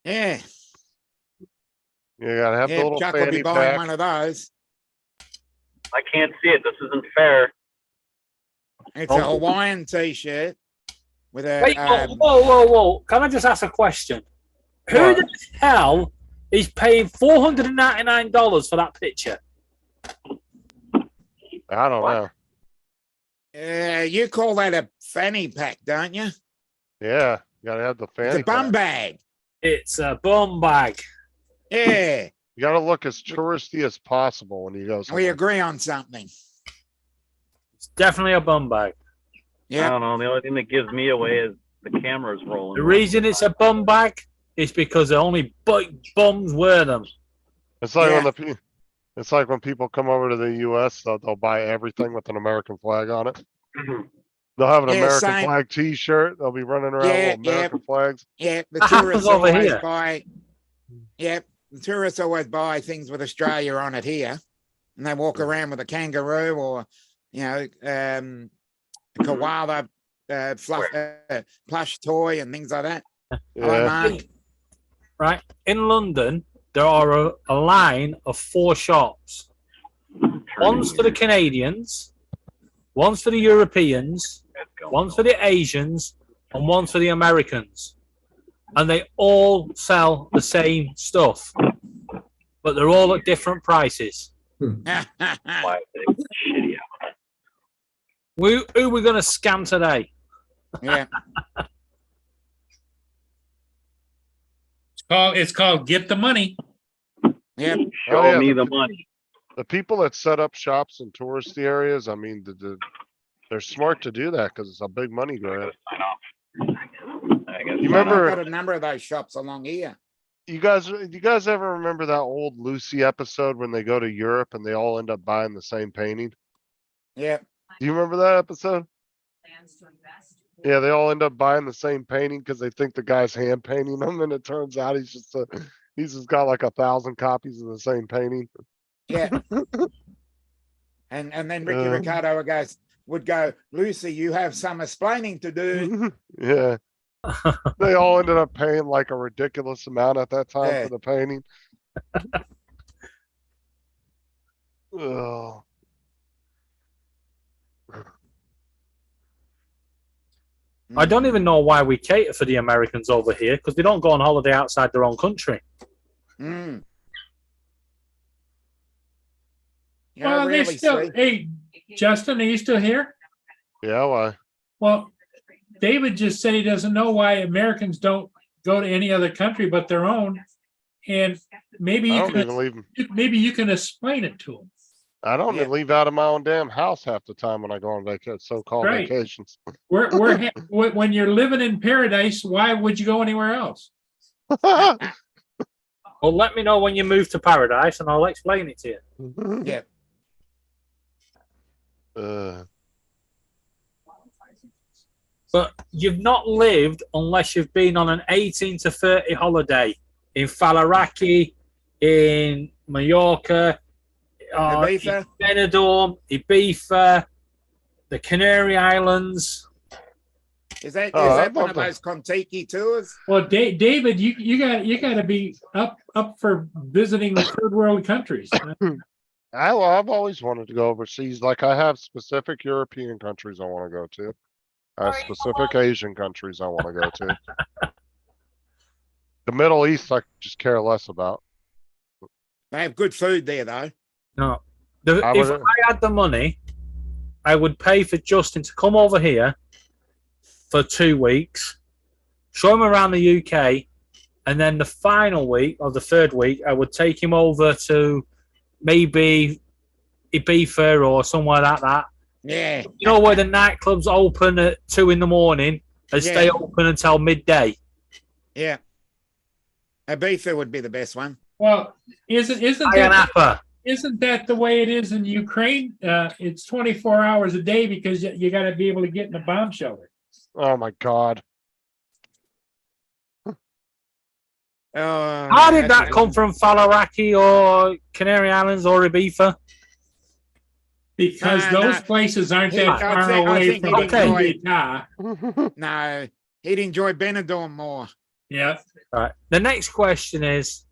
Yeah. You gotta have the Yeah, little Chuck will be fanny buying pack. one of those. I can't see it. This isn't fair. It's a Hawaiian t-shirt with a Wait, whoa. Can I just ask a question? Who What? the hell is paying $499 for that picture? I don't know. you call that a fanny pack, don't you? Yeah, you gotta have the It's fanny a bum pack. bag. It's a bum bag. Yeah. You gotta look as touristy as possible when you go We somewhere. agree on something. It's definitely a bum bag. I Yeah. don't know. The only thing that gives me away is the camera's rolling. The reason it's a bum bag is because only big bums wear them. It's like Yeah. it's like when people come over to the US, they'll buy everything with an American flag on it. They'll have an Yeah, American same. flag T-shirt. They'll be running around Yeah, with American flags. Yeah. The That happens tourists over always here. buy. Yeah. The tourists always buy things with Australia on it here. And they walk around with a kangaroo or, a koala plush toy and things like that. Hello, Yeah. Mark. Right? In London, there are a line of 4 shops. One's for the Canadians, one's for the Europeans, one's for the Asians, and one's for the Americans. And they all sell the same stuff, but they're all at different prices. Why they shitty out. Who are we going to scam today? yeah. It's called Get the Money. Yep. Show Oh, yeah, me the- the money. The people that set up shops in touristy areas, I mean, they're smart to do that because it's a big money grab. Sign off. I guess You sign off. remember- I've got a number of those shops along here. You guys ever remember that old Lucy episode when they go to Europe and they all end up buying the same painting? Yeah. Do you remember that episode? Yeah, they all end up buying the same painting because they think the guy's hand painting them, and it turns out he's just got like 1,000 copies of the same painting. Yeah. and then Ricky Uh. Ricardo would go, Lucy, you have some explaining to do. Yeah, they all ended up paying like a ridiculous amount at that time Yeah. for the painting. Oh, I don't even know why we cater for the Americans over here because they don't go on holiday outside their own country. Mm. You Well, don't they really still. see. Hey, Justin, are you still here? yeah, why? Well, David just said he doesn't know why Americans don't go to any other country but their own, and maybe I you don't even can leave. maybe you can explain it to him. I don't Yeah. even leave out of my own damn house half the time when I go on vacation, so-called Right. vacations. When you're living in paradise, why would you go anywhere else? Well, let me know when you move to paradise and I'll explain it to you. Yeah. But you've not lived unless you've been on an 18 to 30 holiday in Falaraki, in Mallorca, Ibiza? in Benidorm, Ibiza, the Canary Islands. Is that Oh, I'd one love of to- those Contiki tours? Well, David, you got to be up for visiting the third world countries. I've always wanted to go overseas. Like I have specific European countries I want to go to. I have specific Asian countries I want to go to. The Middle East, I just care less about. They have good food there, though. No. I If would- I had the money, I would pay for Justin to come over here for 2 weeks, show him around the UK, and then the final week or the third week, I would take him over to maybe Ibiza or somewhere like that. Yeah. You know where the nightclubs open at 2 in the morning and stay Yeah. open until midday. Yeah. Ibiza would be the best one. Well, isn't Iron that Appa. isn't that the way it is in Ukraine? It's 24 hours a day because you got to be able to get in a bomb shelter. Oh my God. How did that come from Falaraki or Canary Islands or Ibiza? Because No, those no. places aren't Yeah, that I far think- I away think from he'd enjoy it. Utah. No, he'd enjoy Benidorm more. Yeah. Right. The next question is,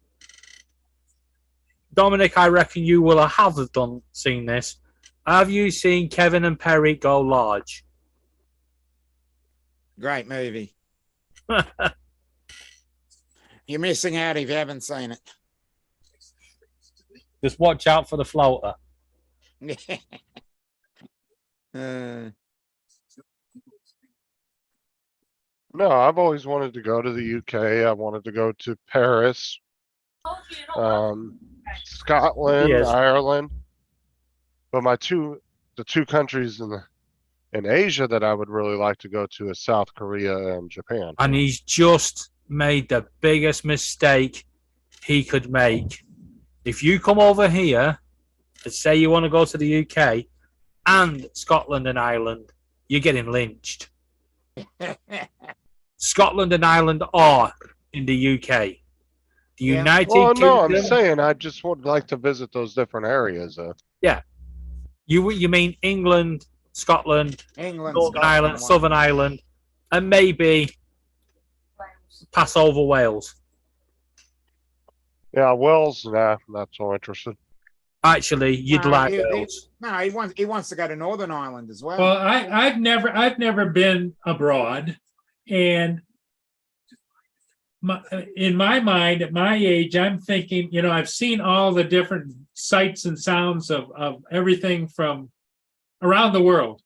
Dominic, I reckon you will have seen this. Have you seen Kevin and Perry Go Large? Great movie. You're missing out if you haven't seen it. Just watch out for the floater. Uh, No, I've always wanted to go to the UK. I wanted to go to Paris, Scotland, Yes. Ireland. But the two countries in Asia that I would really like to go to is South Korea and Japan. And he's just made the biggest mistake he could make. If you come over here and say you want to go to the UK and Scotland and Ireland, you're getting lynched. Scotland and Ireland are in the UK. The Yeah. United Well, no, I'm Kingdom. saying I just would like to visit those different areas. You mean England, Scotland, England, Northern Scotland, Ireland, one. Southern Ireland, and maybe pass over Wales. Yeah, Wales, nah, not so interested. Actually, you'd No, like he- he- Wales. No, he wants to go to Northern Ireland as well. Well, I've never been abroad, and in my mind, at my age, I'm thinking, I've seen all the different sights and sounds of everything from around the world,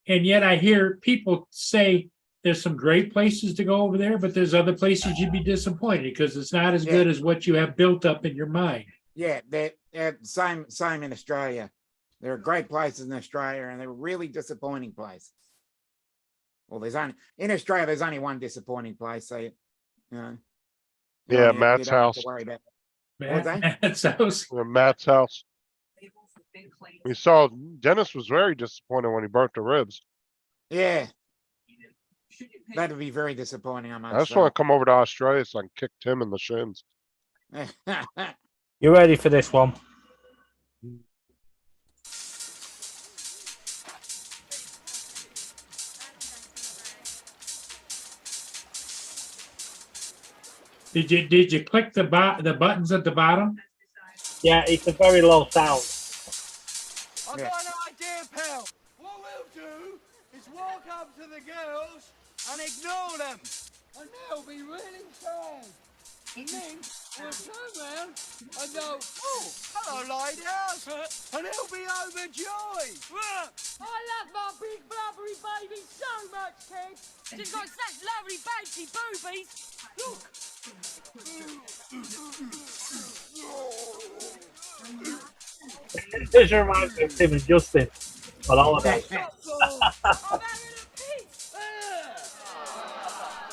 and yet I hear people say there's some great places to go over there, but there's other places you'd be disappointed because it's not as good as what you have built up in your mind. Yeah, they're same in Australia. There are great places in Australia, and they're really disappointing places. Well, in Australia, there's only one disappointing place. So, you Yeah, don't Matt's have house. to worry about. That sounds. Matt's house. We saw Dennis was very disappointed when he broke the ribs. Yeah, that'd be very disappointing. I I must just want to come over to Australia so I can kick Tim in the shins. say. You ready for this one? Did you click the buttons at the bottom? Yeah, it's a very low sound. I've Yeah. got an idea, pal. What we'll do is walk up to the girls and ignore them. And they'll be really sad. And then we'll turn round and go, oh, hello, lighthouse. And he'll be overjoyed. I love my big blubbery baby so much, Ken. She's got such lovely baby boobies. Look. This reminds me of Tim and Justin on holiday. I'm having a piss.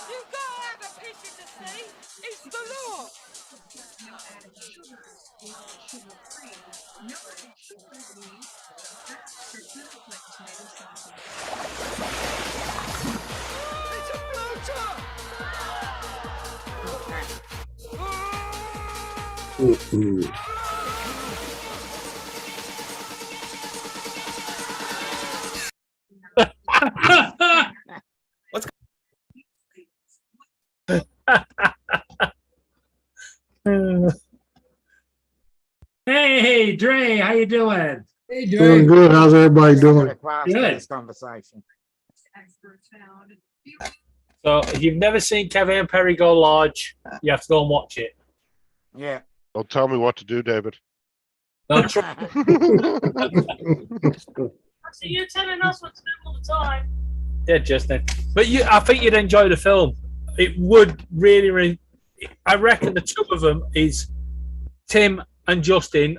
You've got to have a piss in the sea. It's the law. It's a floater. Hey, Dre, how you doing? Hey, Doing Dre. good. How's everybody doing? Got a class to Good. this conversation. So if you've never seen Kevin and Perry go large, you have to go and watch it. Yeah. Don't tell me what to do, David. No, See, you're telling us what to do all the time. yeah, Justin. But I think you'd enjoy the film. It would really. I reckon the two of them is Tim and Justin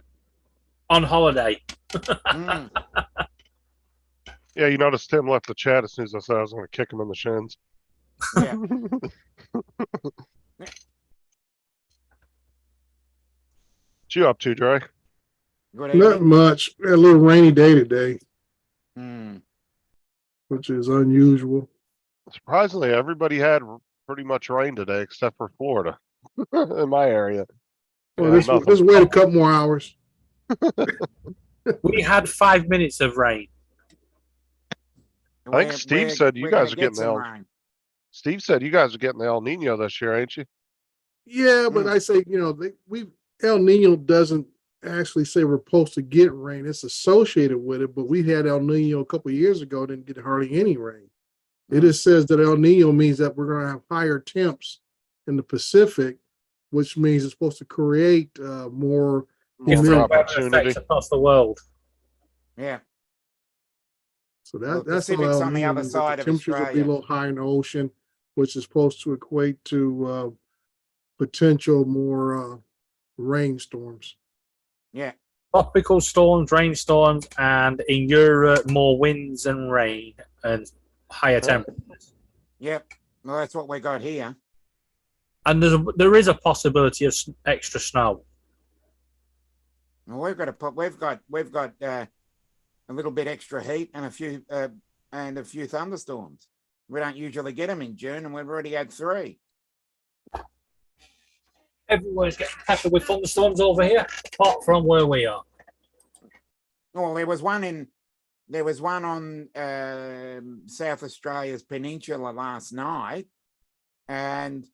on holiday. Mm. Yeah, you noticed Tim left the chat as soon as I said I was going to kick him in the shins. Yeah. What you up to, Dre? Good Not evening. much. Had a little rainy day today, Mm. which is unusual. Surprisingly, everybody had pretty much rain today except for Florida in my area. Well, Yeah, this nothing. wait a couple more hours. We had 5 minutes of rain. I think Steve said you we're guys gonna are getting some the rain. Steve said you guys are getting the El Nino this year, ain't you? Yeah, but I say, El Nino doesn't actually say we're supposed to get rain. It's associated with it, but we had El Nino a couple of years ago, didn't get hardly any rain. It just says that El Nino means that we're going to have higher temps in the Pacific, which means it's supposed to create more More humidity. opportunity. Effects across the world. Yeah. So Well, that's all Pacific's El on the Nino other means, that side the of temperatures will be a Australia. little higher in the ocean, which is supposed to equate to potential more rainstorms. Yeah. Tropical storms, rainstorms, and in Europe, more winds and rain and higher temperatures. Yep. Well, that's what we got here. And there is a possibility of extra snow. Well, we've got a little bit extra heat and a few thunderstorms. We don't usually get them in June, and we've already had 3. Everyone's getting peppered with thunderstorms over here, apart from where we are. Well, there was one on South Australia's peninsula last night, and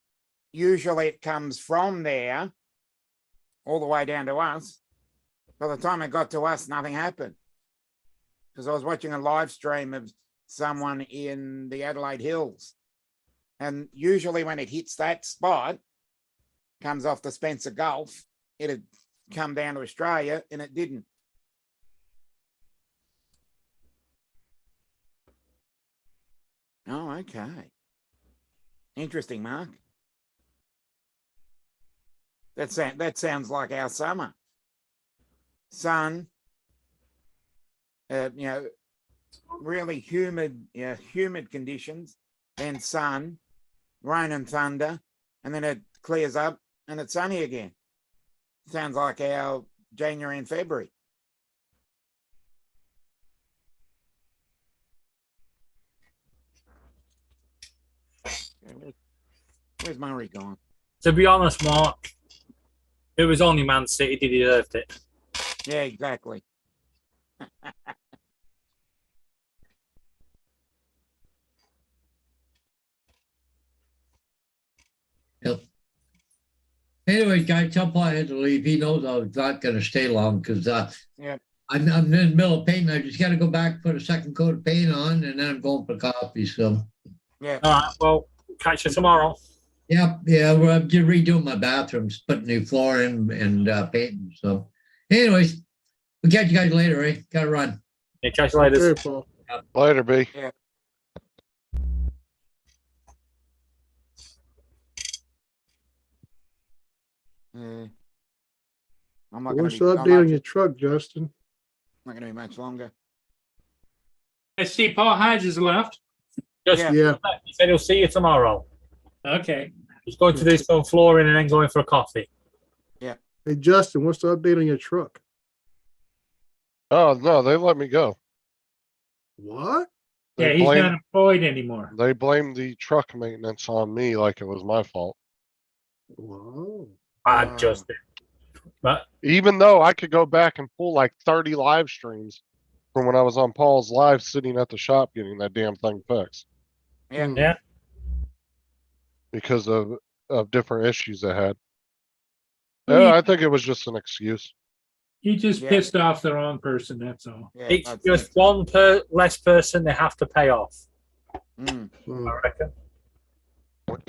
usually it comes from there all the way down to us. By the time it got to us, nothing happened, because I was watching a live stream of someone in the Adelaide Hills, and usually when it hits that spot, comes off the Spencer Gulf, it'd come down to Australia, and it didn't. Oh, okay. Interesting, Mark. That sounds like our summer. Sun, really humid conditions, then sun, rain and thunder, and then it clears up and it's sunny again. Sounds like our January and February. Where's Murray gone? To be honest, Mark, it was only Man City that deserved it. Yeah, exactly. Yep. Anyway, guys, tell Paul I had to leave. He knows I was not going to stay long because Yeah. I'm in the middle of painting. I just got to go back, put a second coat of paint on, and then I'm going for coffee. So, Yeah. All right, well, catch you tomorrow. yeah, well, I'm just redoing my bathrooms, putting new floor in and painting. So, anyways, we'll catch you guys later, eh? Got to run. Yeah, catch you later. Okay, Paul. Later, B. Yeah. I'm not going What's to the be. update on your truck, Justin? Not going to be much longer. I see Paul Hodges left. Just Yeah. he said he'll see you tomorrow. Okay. He's going to do some flooring and then going for a coffee. Hey, Justin, what's the update on your truck? Oh no, they let me go. What? Yeah, They he's blame- not employed anymore. They blamed the truck maintenance on me like it was my fault. Wow. Bad Justin. But Even though I could go back and pull like 30 live streams from when I was on Paul's live sitting at the shop getting that damn thing fixed Yeah. yeah, because of different issues they had. Who you- I think it was just an excuse. He just Yeah. pissed off the wrong person, that's all. Yeah, It's that's just it. one less person they have to pay off. Mm, I reckon.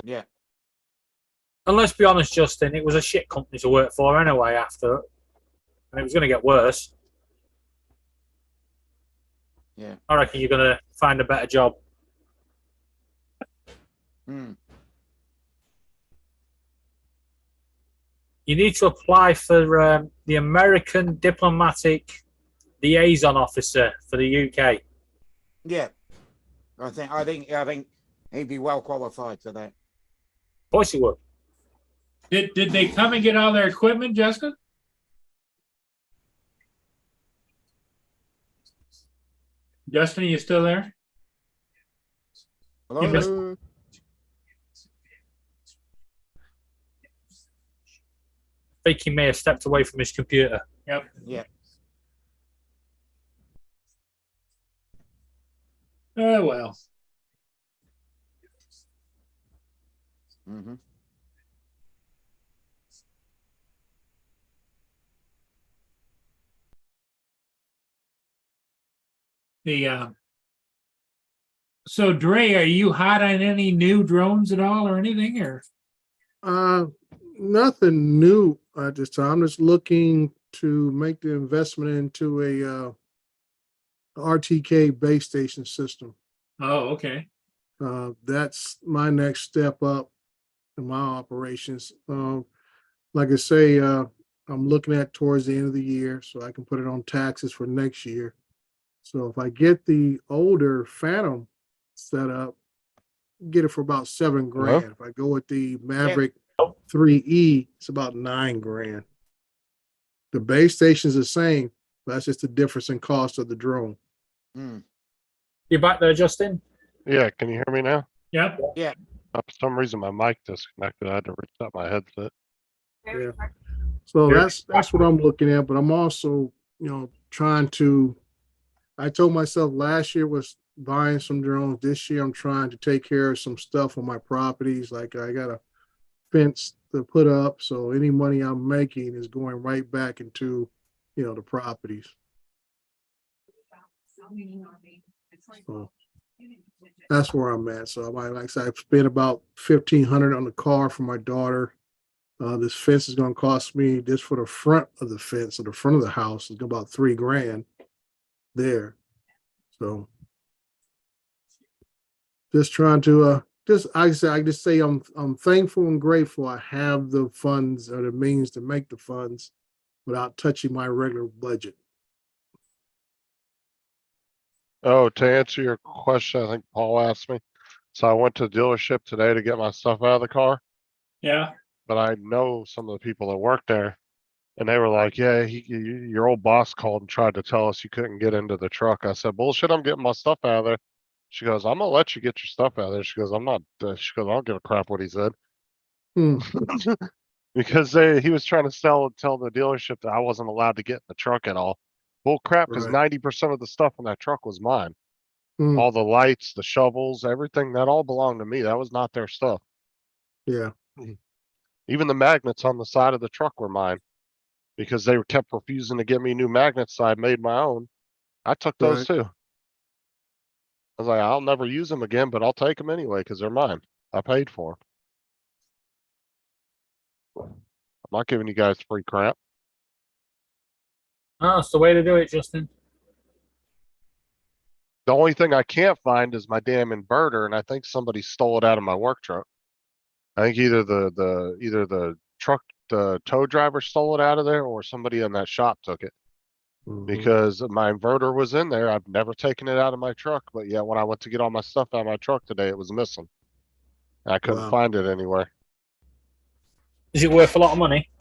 yeah. And let's be honest, Justin, it was a shit company to work for anyway after, and it was going to get worse. Yeah. I reckon you're going to find a better job. Mm. You need to apply for the American Diplomatic Liaison Officer for the UK. Yeah. I think he'd be well qualified for that. Of course you would. Did they come and get all their equipment, Justin? Justin, are you still there? Hello? You missed- I think he may have stepped away from his computer. Yep. Yeah. Oh, well. Mm-hmm. So Dre, are you hot on any new drones at all or anything, or? Nothing new at this time. I'm just looking to make the investment into a RTK base station system. Oh, okay. That's my next step up in my operations. Like I say, I'm looking at towards the end of the year so I can put it on taxes for next year. So if I get the older Phantom set up, get it for about $7,000. If I go with the Maverick 3E, it's about $9,000. The base station's the same, but that's just the difference in cost of the drone. Mm. You back there, Justin? Yeah, can you hear me now? Yep. For some reason, my mic disconnected. I had to reset my headset. Yeah. So that's what I'm looking at, but I'm also, trying to, I told myself last year was buying some drones. This year I'm trying to take care of some stuff on my properties. Like I got a fence to put up. So any money I'm making is going right back into, the properties. So that's where I'm at. So like I said, I've spent about $1,500 on the car for my daughter. This fence is going to cost me just for the front of the fence, or the front of the house is about $3,000 there. So just trying to I just say I'm thankful and grateful I have the funds or the means to make the funds without touching my regular budget. Oh, to answer your question, I think Paul asked me. So I went to the dealership today to get my stuff out of the car, Yeah. but I know some of the people that work there, and they were like, "Yeah, your old boss called and tried to tell us you couldn't get into the truck." I said, "Bullshit! I'm getting my stuff out of there." She goes, "I'm gonna let you get your stuff out of there." She goes, "I'm not." She goes, "I don't give a crap what he said," because he was trying to tell the dealership that I wasn't allowed to get in the truck at all. Bull crap, because Right. 90% of the stuff in that truck was mine. Hmm. All the lights, the shovels, everything, that all belonged to me. That was not their stuff. Yeah. Even the magnets on the side of the truck were mine, because they kept refusing to give me new magnets, so I made my own. I took those Right. too. I was like, I'll never use them again, but I'll take them anyway because they're mine. I paid for them. I'm not giving you guys free crap. Oh, that's the way to do it, Justin. The only thing I can't find is my damn inverter, and I think somebody stole it out of my work truck. I think either the truck, the tow driver stole it out of there, or somebody in that shop took it. Mhm. Because my inverter was in there. I've never taken it out of my truck, but yeah, when I went to get all my stuff out of my truck today, it was missing. I couldn't Wow. find it anywhere. Is it worth a lot of money?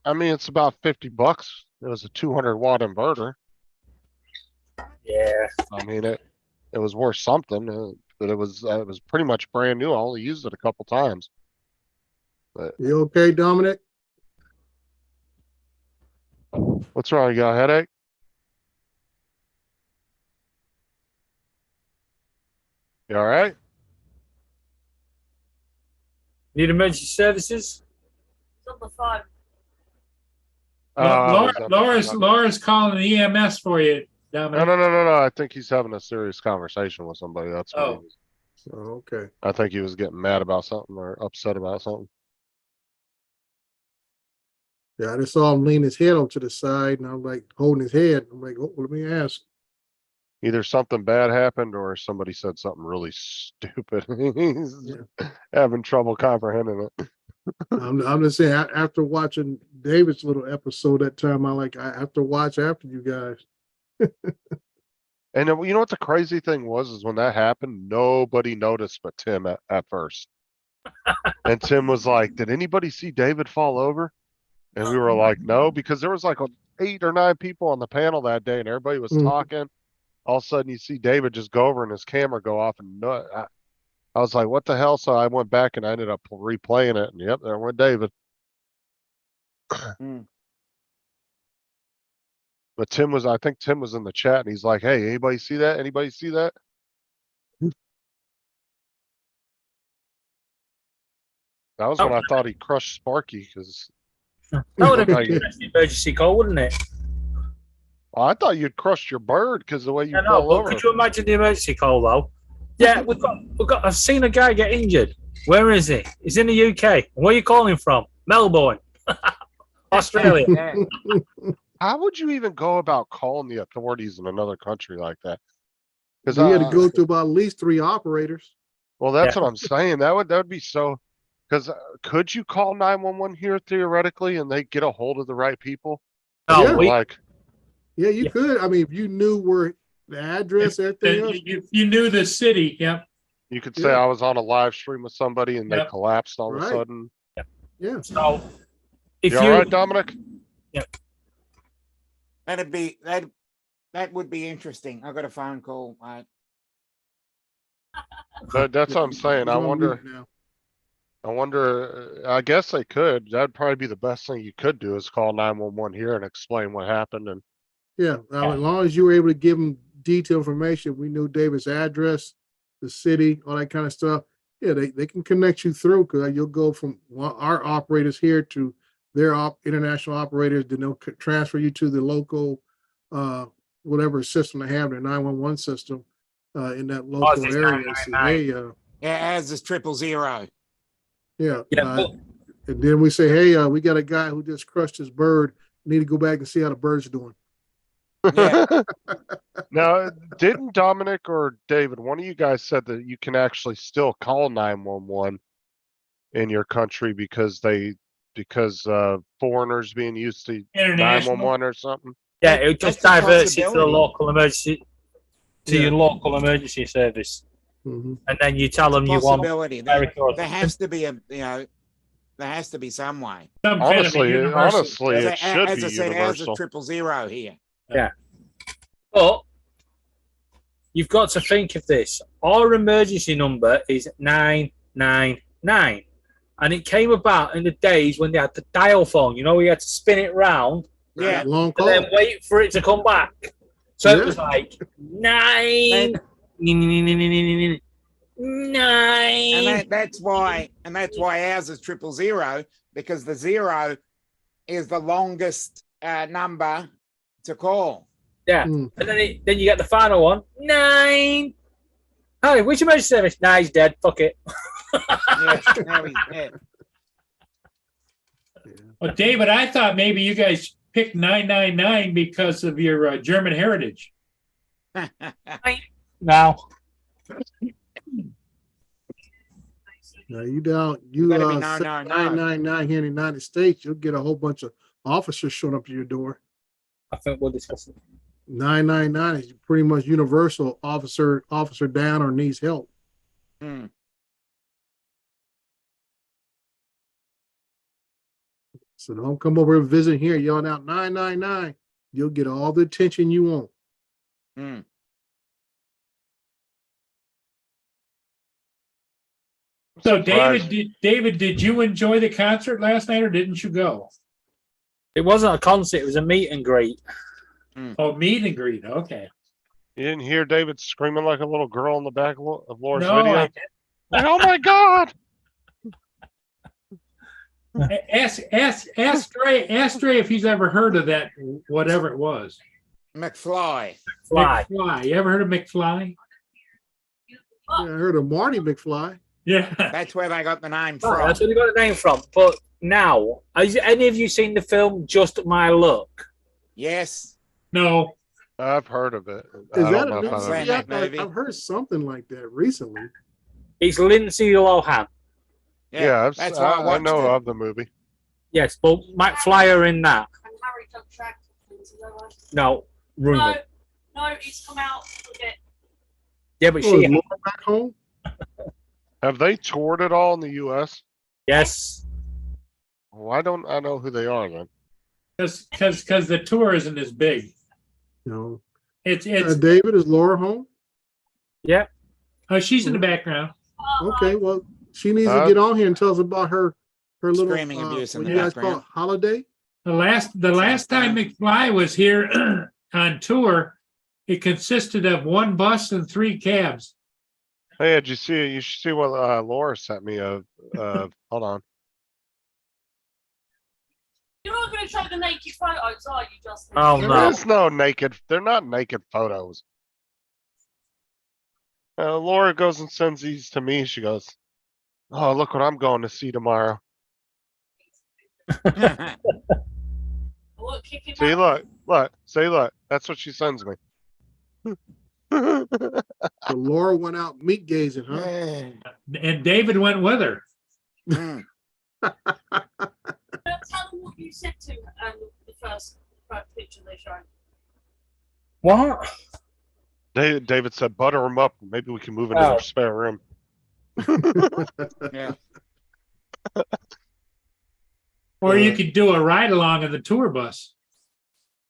I mean, it's about $50. It was a 200-watt inverter. Yeah. I mean, it was worth something, but it was pretty much brand new. I only used it a couple times. But You okay, Dominic? what's wrong? You got a headache? You all right? Need emergency services? Number 5. Laura's calling the EMS for you, No, Dominic. no. I think he's having a serious conversation with somebody. That's what he Oh. was. Oh, okay. I think he was getting mad about something or upset about something. Yeah, I just saw him lean his head onto the side, and I'm like holding his head. I'm like, oh, let me ask. Either something bad happened or somebody said something really stupid. He's having trouble comprehending it. I'm just saying, after watching David's little episode that time, I have to watch after you guys. And then, you know what the crazy thing was is when that happened, nobody noticed but Tim at first. And Tim was like, "Did anybody see David fall over?" And we were like, "No," because there was like 8 or 9 people on the panel that day, and everybody was Mhm. talking. All of a sudden, you see David just go over and his camera go off, and I was like, "What the hell?" So I went back and I ended up replaying it, and yep, there went David. Mm. But I think Tim was in the chat, and he's like, "Hey, anybody see that? Anybody see that?" That was when I thought he crushed Sparky because That would have Like- been an emergency call, wouldn't it? I thought you'd crushed your bird because the way you I know, fell but over. could you imagine the emergency call though? Yeah, I've seen a guy get injured. Where is he? He's in the UK. Where are you calling from? Melbourne, Australia. Yeah. How would you even go about calling the authorities in another country like that? Because We had to go to about at least 3 operators. well, that's Yeah. what I'm saying. That would be so. Because could you call 911 here theoretically, and they get a hold of the right people? No, Yeah. Or we, like, Yeah, you Yeah. could. I mean, if you knew where the address, everything else. You knew the city, yep. you could say Yeah. I was on a live stream with somebody and they Yep. collapsed all of a Right. sudden. Yeah. so if You all right, Dominic? That would be interesting. I got a phone call. That's what I'm saying. He's I on wonder. mute now. I guess they could. That'd probably be the best thing you could do is call 911 here and explain what happened. And Yeah, as long as you were able to give them detailed information, we knew David's address, the city, all that kind of stuff. Yeah, they can connect you through because you'll go from our operators here to their international operators, then they'll transfer you to the local, whatever system they have, their 911 system in that local it's area. And say, 999. hey, Yeah, as is 000. yeah, Yeah, but and then we say, hey, we got a guy who just crushed his bird. Need to go back and see how the bird's doing. Yeah. now, didn't Dominic or David, one of you guys said that you can actually still call 911 in your country because foreigners being used to International. 911 or something? yeah, it just That's a diverts you to the possibility. local emergency your local emergency service, Mhm. and then you tell them you want Possibility. There America or has something. to be there has to be some way. Some kind of a Honestly, universal- it should As be I said, as universal. is 000 here. But you've got to think of this. Our emergency number is 999. And it came about in the days when they had the dial phone. You know, we had to spin it round Yeah. Long and call. then wait for it to come back. So Yeah. it was like 9. And 9. that's why ours is 000 because the 0 is the longest number to call. Yeah. Mm. And then you get the final one. 9. Hi, which emergency service? Nah, he's dead. Fuck it. Yeah, yeah. Well, David, I thought maybe you guys picked 999 because of your German heritage. Now. Now you down, Gotta be say 999. 999 here in the United States, you'll get a whole bunch of officers showing up to your door. I think we'll discuss it. 999 is pretty much universal. Officer down or needs help. Hmm. So don't come over and visit here yelling out 999. You'll get all the attention you want. Hmm. So, David, did you enjoy the concert last night, or didn't you go? It wasn't a concert, it was a meet and greet. Oh, meet and greet. Okay. You didn't hear David screaming like a little girl in the back of Laura's No, video? I didn't. Like, oh my God. Ask Ray if he's ever heard of that, whatever it was. McFly. Fly. McFly. You ever heard of McFly? Yeah, I heard of Marty McFly. Yeah. That's where they got the name Oh, from. that's where they got the name from. But now, has any of you seen the film Just My Luck? Yes. No. I've heard of it. Is I that don't know a if new I've Same. ever- movie? that movie. I've heard something like that recently. It's Lindsay Lohan. Yeah, that's why I I watched know it. of the movie. Yes, but McFly are in that. And Harry Doug Track. No, rumor. No, it's come out a bit. Yeah, but Oh, is she. Laura back home? Have they toured at all in the U.S.? Yes. Why don't I know who they are then? Because the tour isn't as big. No. It's David, is Laura home? Yeah. she's in the background. Okay, well, she needs to Uh, get on here and tell us about her little Screaming abuse in what the you guys call it, background. holiday. The last time McFly was here on tour, it consisted of 1 bus and 3 cabs. Hey, did you see it? You should see what Laura sent me of. Hold on. You're not going to show the naked photos, are you, Justin? Oh, There no. is no naked. They're not naked photos. Laura goes and sends these to me. She goes, "Oh, look what I'm going to see tomorrow." What, kick him See, out? look. See, look. That's what she sends me. So Laura went out meat gazing, huh? And David went with her. Mm. Tell them what you said to the first picture they showed. What? David said, "Butter them up. Maybe we can move into Oh. their spare room." Yeah. Or you could do a ride along in the tour bus.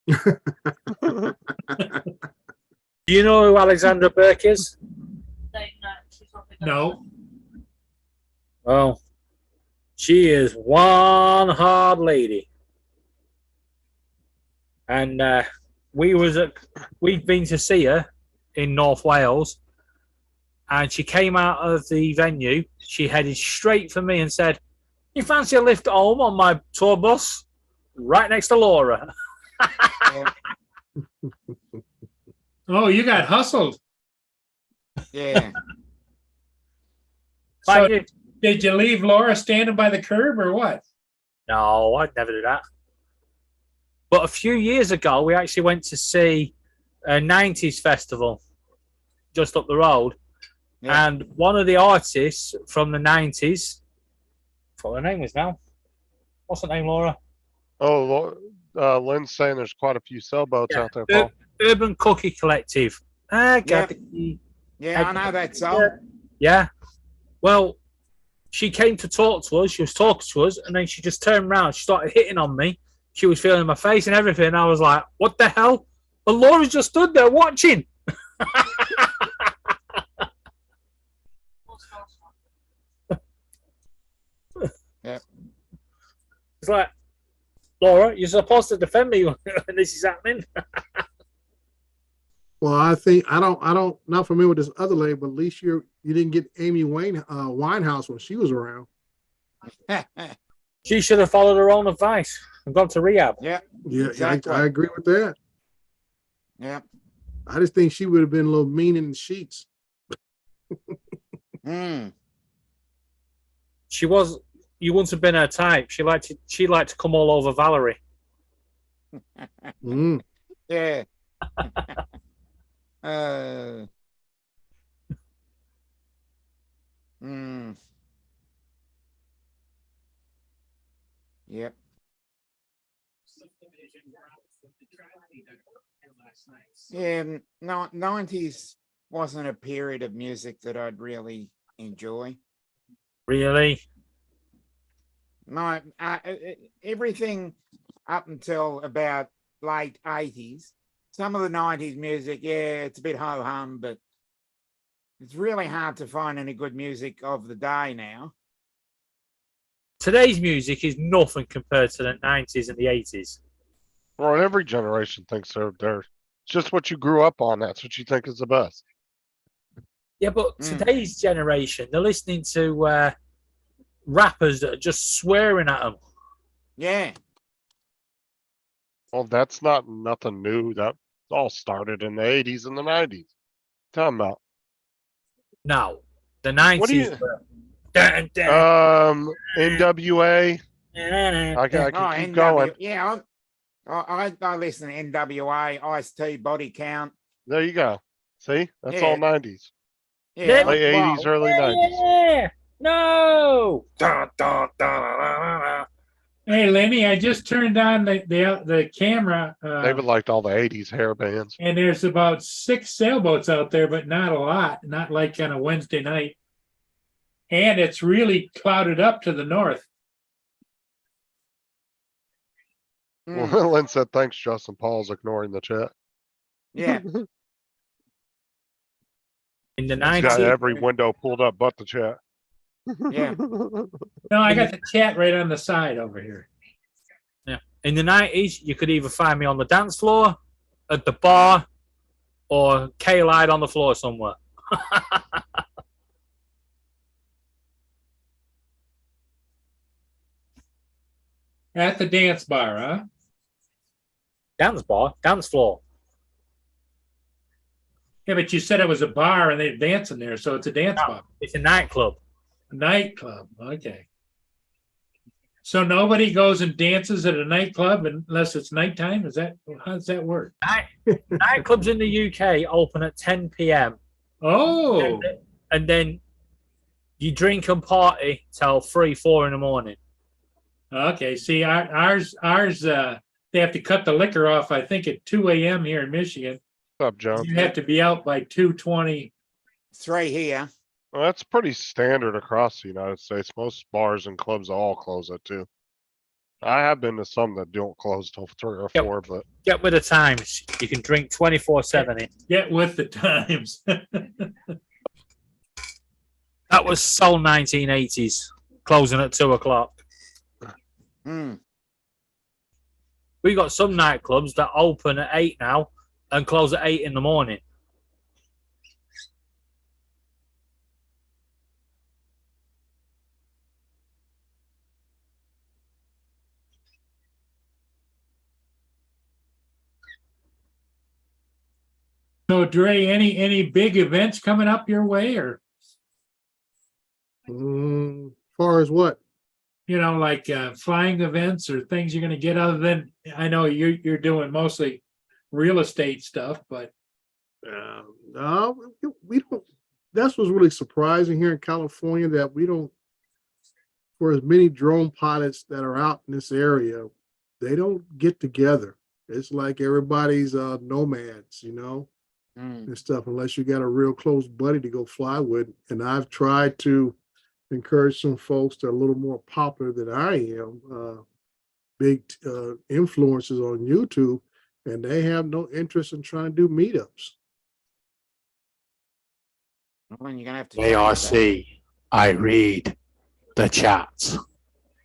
Do you know who Alexandra Burke is? She's not big No. Well, she is one hard lady. And we've been to see her in North Wales, and she came out of the venue. She headed straight for me and said, "You fancy a lift home on my tour bus?" Right next to Laura. Oh, you got hustled. Yeah. So Like, did you leave Laura standing by the curb or what? no, I'd never do that. But a few years ago, we actually went to see a 90s festival just up the road. Yeah. And one of the artists from the 90s, I forgot her name was now. What's her name, Laura? Oh, Lynn's saying there's quite a few sailboats Yeah. out there, Paul. Urban Cookie Collective. Yeah, I know that song. Yeah. Well, she came to talk to us. She was talking to us, and then she just turned around. She started hitting on me. She was feeling my face and everything. I was like, "What the hell?" But Laura just stood there watching. Yep. It's like, Laura, you're supposed to defend me when this is happening. Well, I think not familiar with this other lady, but at least you didn't get Amy Winehouse when she was around. She should have followed her own advice and gone to rehab. Yeah. Yeah, Exactly. I agree with that. Yeah. I just think she would have been a little mean in the sheets. Mm. You wouldn't have been her type. She liked to come all over Valerie. Mm. Yeah. Mm. Yep. Yeah, no, 90s wasn't a period of music that I'd really enjoy. Really? No, everything up until about late 80s. Some of the 90s music, yeah, it's a bit ho-hum, but it's really hard to find any good music of the day now. Today's music is nothing compared to the 90s and the 80s. Well, every generation thinks they're it's just what you grew up on. That's what you think is the best. Yeah, but today's generation, they're listening to rappers that are just swearing at them. Yeah. Well, that's not nothing new. That all started in the 80s and the 90s. Talking about. Now, the What do 90s. you? were- Dun, dun, NWA. dun, dun, I dun. can Oh, keep NW. going. Yeah. I listen to NWA, Ice-T, Body Count. There you go. See, that's Yeah. all 90s, Yeah. late 80s, well, early 90s. Yeah, no. Dun, dun, dun, dun, dun, dun. Hey, Lenny, I just turned on the camera. David liked all the 80s hair bands. And there's about 6 sailboats out there, but not a lot, not like on a Wednesday night. And it's really clouded up to the north. mm, Lynn said, thanks, Justin. Paul's ignoring the chat. yeah. In the He's got 90s, every window pulled up but the chat. Yeah. No, I got the chat right on the side over here. in the 90s, you could either find me on the dance floor, at the bar, or K-Lied on the floor somewhere. At the dance bar, huh? Dance bar, dance floor. Yeah, but you said it was a bar and they're dancing there, so it's a dance No. bar. It's a nightclub. A nightclub. Okay. So nobody goes and dances at a nightclub unless it's nighttime? Is that how does that work? Nightclubs in the UK open at 10 p.m. Oh, and then you drink and party till 3, 4 in the morning. okay. See, ours, they have to cut the liquor off, I think, at 2 a.m. here in Michigan. What's up, John? You have to be out by 2:20. 3 here. Well, that's pretty standard across the United States. Most bars and clubs all close at 2. I have been to some that don't close till 3 or Yep. 4, but Get with the times. You can drink 24/7. Get with the times. That was so 1980s, closing at 2 o'clock. Mm. We got some nightclubs that open at 8 now and close at 8 in the morning. So, Dre, any big events coming up your way, or Far as what? like flying events or things you're going to get? Other than I know you're doing mostly real estate stuff, but No, we don't. That's what's really surprising here in California, that we don't, for as many drone pilots that are out in this area, they don't get together. It's like everybody's nomads, Mm. and stuff, unless you got a real close buddy to go fly with. And I've tried to encourage some folks that are a little more popular than I am, big influencers on YouTube, and they have no interest in trying to do meetups. Well, you're gonna have to. change that. I read the chat.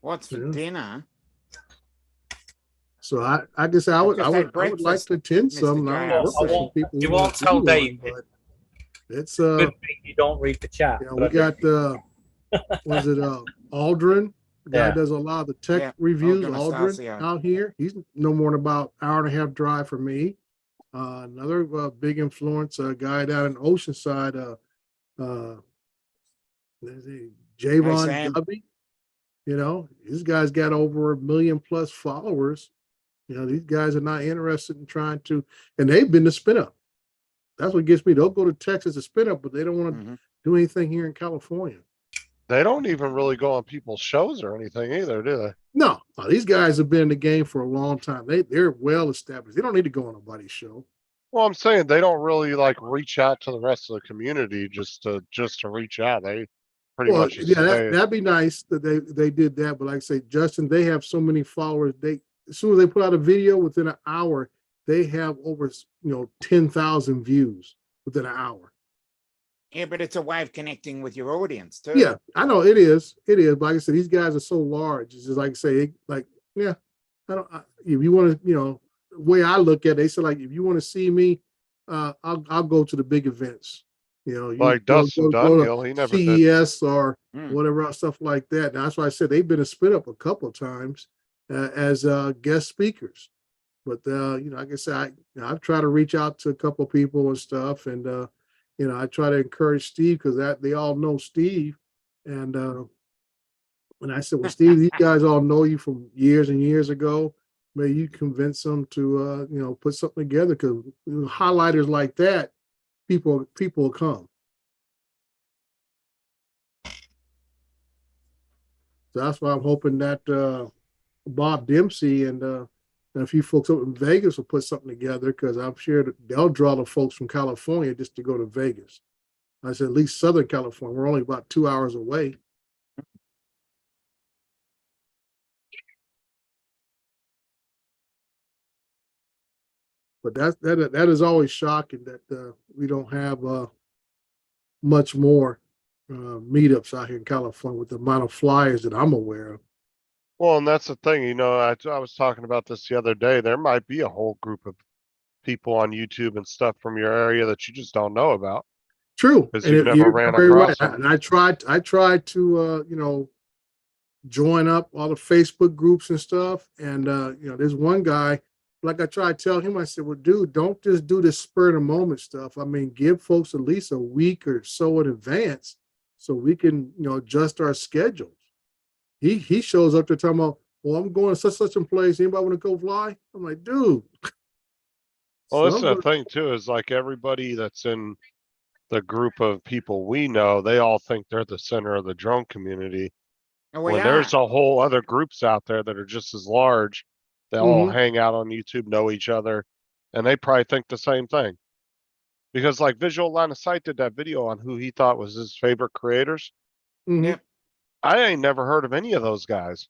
What's for Yeah. dinner? So I guess I would just I had would like breakfast, to attend Mr. some. and Giles. I'll work with some won't- people you who won't want to tell do one, Dave. but it's Good thing you don't read the chat. we got was it Aldrin? The guy Yeah. does a lot of the tech Yeah, reviews. Aldrin Aldrin Astacio. out here. He's no more than about hour and a half drive from me. Another big influence, guy down in Oceanside, there's a Javon Sam. Dubby. This guy's got over 1 million plus followers. These guys are not interested in trying to, and they've been to spin up. That's what gets me. They'll go to Texas to spin up, but they don't want to Mhm. do anything here in California. they don't even really go on people's shows or anything either, do they? No, these guys have been in the game for a long time. They're well established. They don't need to go on nobody's show. Well, I'm saying they don't really like reach out to the rest of the community just to reach out. They pretty Well, much just yeah, stay. that'd be nice that they did that. But like I say, Justin, they have so many followers. As soon as they put out a video, within an hour, they have over 10,000 views within an hour. Yeah, but it's a way of connecting with your audience too. Yeah, I know it is. It is. But like I said, these guys are so large. It's just like say, if you want to, the way I look at it, they say like, if you want to see me, I'll go to the big events. You know, you Like Dustin Dunhill, he never did. CES or Mm. whatever else, stuff like that. And that's why I said they've been a split up a couple of times as guest speakers. But you know, like I said, I've tried to reach out to a couple of people and stuff, and you know, I try to encourage Steve because that they all know Steve. And when I said, well, Steve, these guys all know you from years and years ago. Maybe you convince them to you know, put something together because highlighters like that, people will come. So that's why I'm hoping that Bob Dempsey and a few folks up in Vegas will put something together because I'm sure that they'll draw the folks from California just to go to Vegas. I said, at least Southern California. We're only about 2 hours away. But that is always shocking that we don't have much more meetups out here in California with the amount of flyers that I'm aware of. Well, and that's the thing, you know, I was talking about this the other day. There might be a whole group of people on YouTube and stuff from your area that you just don't know about. True. Because And you've never you're ran very across right. them. And I tried to you know, join up all the Facebook groups and stuff. And you know, there's one guy, like I tried to tell him, I said, well, dude, don't just do this spur of the moment stuff. I mean, give folks at least a week or so in advance so we can, you know, adjust our schedules. He shows up to talking about, well, I'm going to such a place. Anybody want to go fly? I'm like, dude. Well, that's the somebody- thing too, is like everybody that's in the group of people we know, they all think they're the center of the drone community. And we When are. there's a whole other groups out there that are just as large, they all Mhm. hang out on YouTube, know each other, and they probably think the same thing. Because like Visual Line of Sight did that video on who he thought was his favorite creators. Mhm. Yep. I ain't never heard of any of those guys.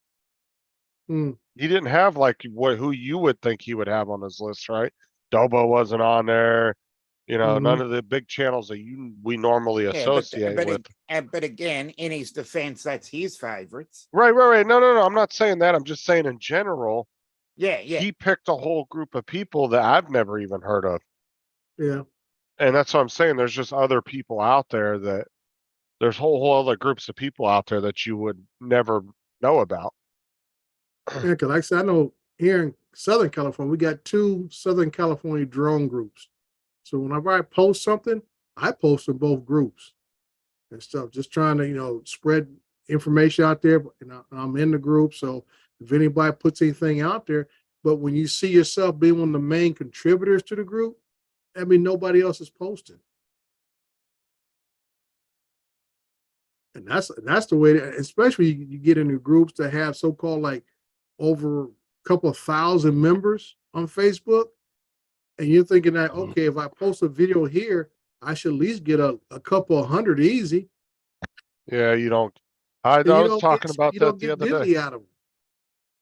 Mm. He didn't have like who you would think he would have on his list, right? Dobo wasn't on there. You know, none of the big channels that we normally Yeah, associate with. but again, in his defense, that's his favorites. Right. No. I'm not saying that. I'm just saying in general, Yeah. he picked a whole group of people that I've never even heard of. Yeah. And that's what I'm saying. There's just other people out there that there's whole other groups of people out there that you would never know about. Yeah, because like I said, I know here in Southern California, we got 2 Southern California drone groups. So whenever I post something, I post in both groups and stuff, just trying to, you know, spread information out there. And I'm in the group. So if anybody puts anything out there, but when you see yourself being one of the main contributors to the group, I mean, nobody else is posting. And that's the way, especially you get into groups that have so-called like over a couple of thousand members on Facebook. And you're thinking that, okay, if I post a video here, I should at least get a couple of hundred easy. Yeah, you don't. I And you was don't talking get, about you that don't the get other day. diddly out of them.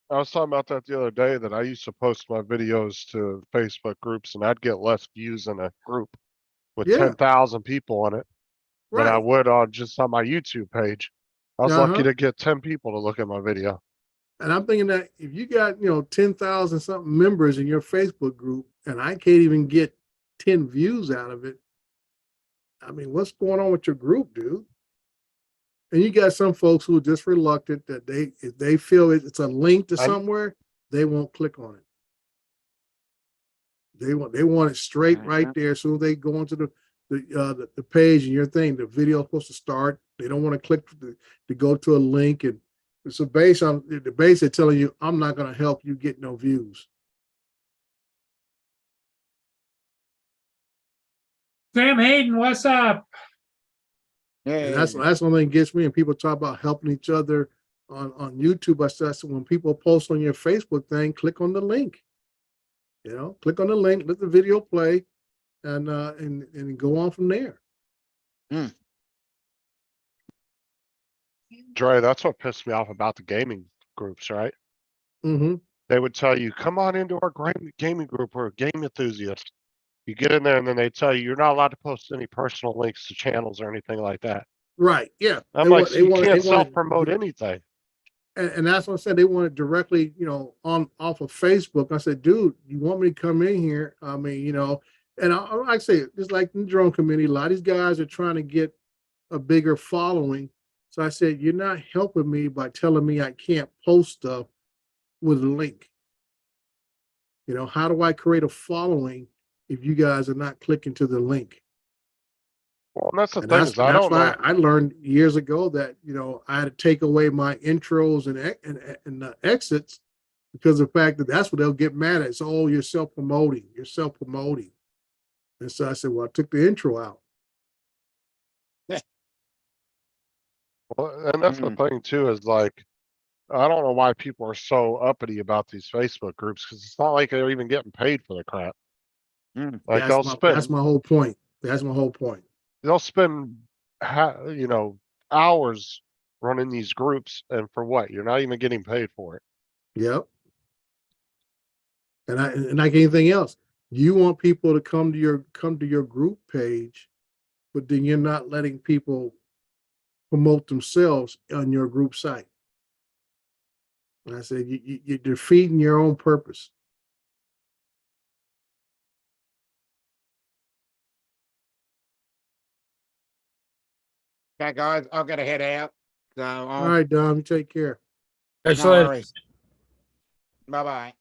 I was talking about that the other day that I used to post my videos to Facebook groups and I'd get less views in a group with Yeah. 10,000 people on it than I Right. would on just on my YouTube page. I was Uh-huh. lucky to get 10 people to look at my video. And I'm thinking that if you got, you know, 10,000 something members in your Facebook group and I can't even get 10 views out of it, I mean, what's going on with your group, dude? And you got some folks who are just reluctant that if they feel it's a link to somewhere, they won't click on it. They want it straight right there. So they go onto the page and your thing, the video is supposed to start. They don't want to click to go to a link. And so based on the base, they're telling you, I'm not going to help you get no views. Sam Hayden, what's up? And that's one thing that gets me. And people talk about helping each other on YouTube. I said, so when people post on your Facebook thing, click on the link. You know, click on the link, let the video play, and go on from there. Dre, that's what pissed me off about the gaming groups, right? Mm-hmm. They would tell you, come on into our gaming group. We're a game enthusiast. You get in there and then they tell you you're not allowed to post any personal links to channels or anything like that. Right. Yeah. I'm like, so you can't self-promote anything. And that's what I said. They want it directly, you know, off of Facebook. I said, dude, you want me to come in here? I mean, you know, And like I say, just like the drone community, a lot of these guys are trying to get a bigger following. So I said, you're not helping me by telling me I can't post stuff with a link. You know, how do I create a following if you guys are not clicking to the link? Well, and that's the And thing that's, is I that's don't why know. I learned years ago that, you know, I had to take away my intros and exits because of the fact that that's what they'll get mad at. It's, oh, you're self-promoting. You're self-promoting. And so I said, well, I took the intro out. Well, and that's the Mm. thing too, is like, I don't know why people are so uppity about these Facebook groups because it's not like they're even getting paid for the crap. Mm. Like That's my whole point. That's my whole point. they'll spend you know, hours running these groups, and for what? You're not even getting paid for it. Yep. And like anything else, you want people to come to your group page, but then you're not letting people promote themselves on your group site. And I said, you're defeating your own purpose. Okay, guys, I've got to head out. So All right, Dom, you take care. no Excellent. worries. Bye bye.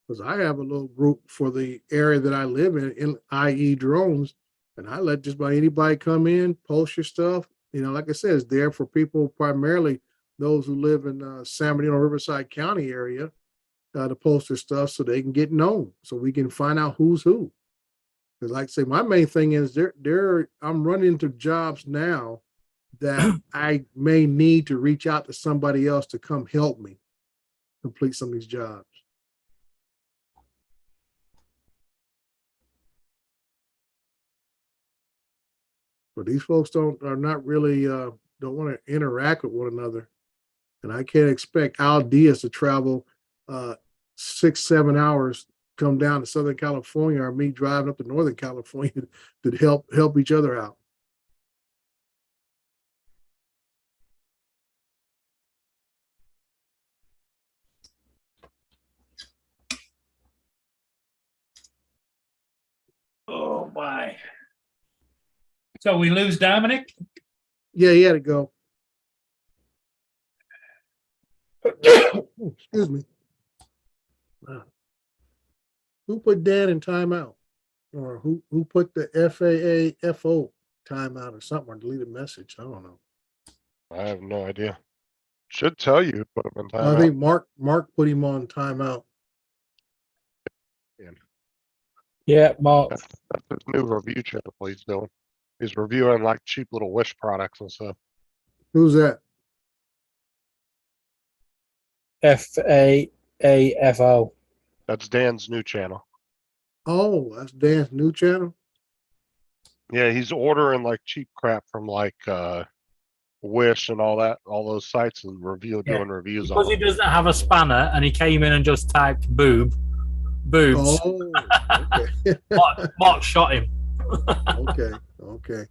Because I have a little group for the area that I live in, i.e. drones, and I let just about anybody come in, post your stuff. You know, like I said, it's there for people, primarily those who live in San Bernardino, Riverside County area, to post their stuff so they can get known, so we can find out who's who. Because like I say, my main thing is I'm running into jobs now that I may need to reach out to somebody else to come help me complete some of these jobs. But these folks are not really don't want to interact with one another. And I can't expect Al Diaz to travel 6-7 hours, come down to Southern California, or me driving up to Northern California to help each other out. Oh, my. So we lose Dominic? Yeah, he had to go. Excuse me. Wow. Who put Dan in timeout? Or who put the FAA-FO timeout or something, or deleted message? I don't know. I have no idea. Should tell you, put them in I timeout. think Mark put him on timeout. Yeah, Mark. That's his new review channel he's doing. He's reviewing like cheap little Wish products and stuff. Who's that? FAAFO. That's Dan's new channel. Oh, that's Dan's new channel. Yeah, he's ordering like cheap crap from like Wish and all those sites, and doing reviews Because on he them. doesn't have a spanner and he came in and just typed boobs. Oh, okay. Mark shot him. Okay.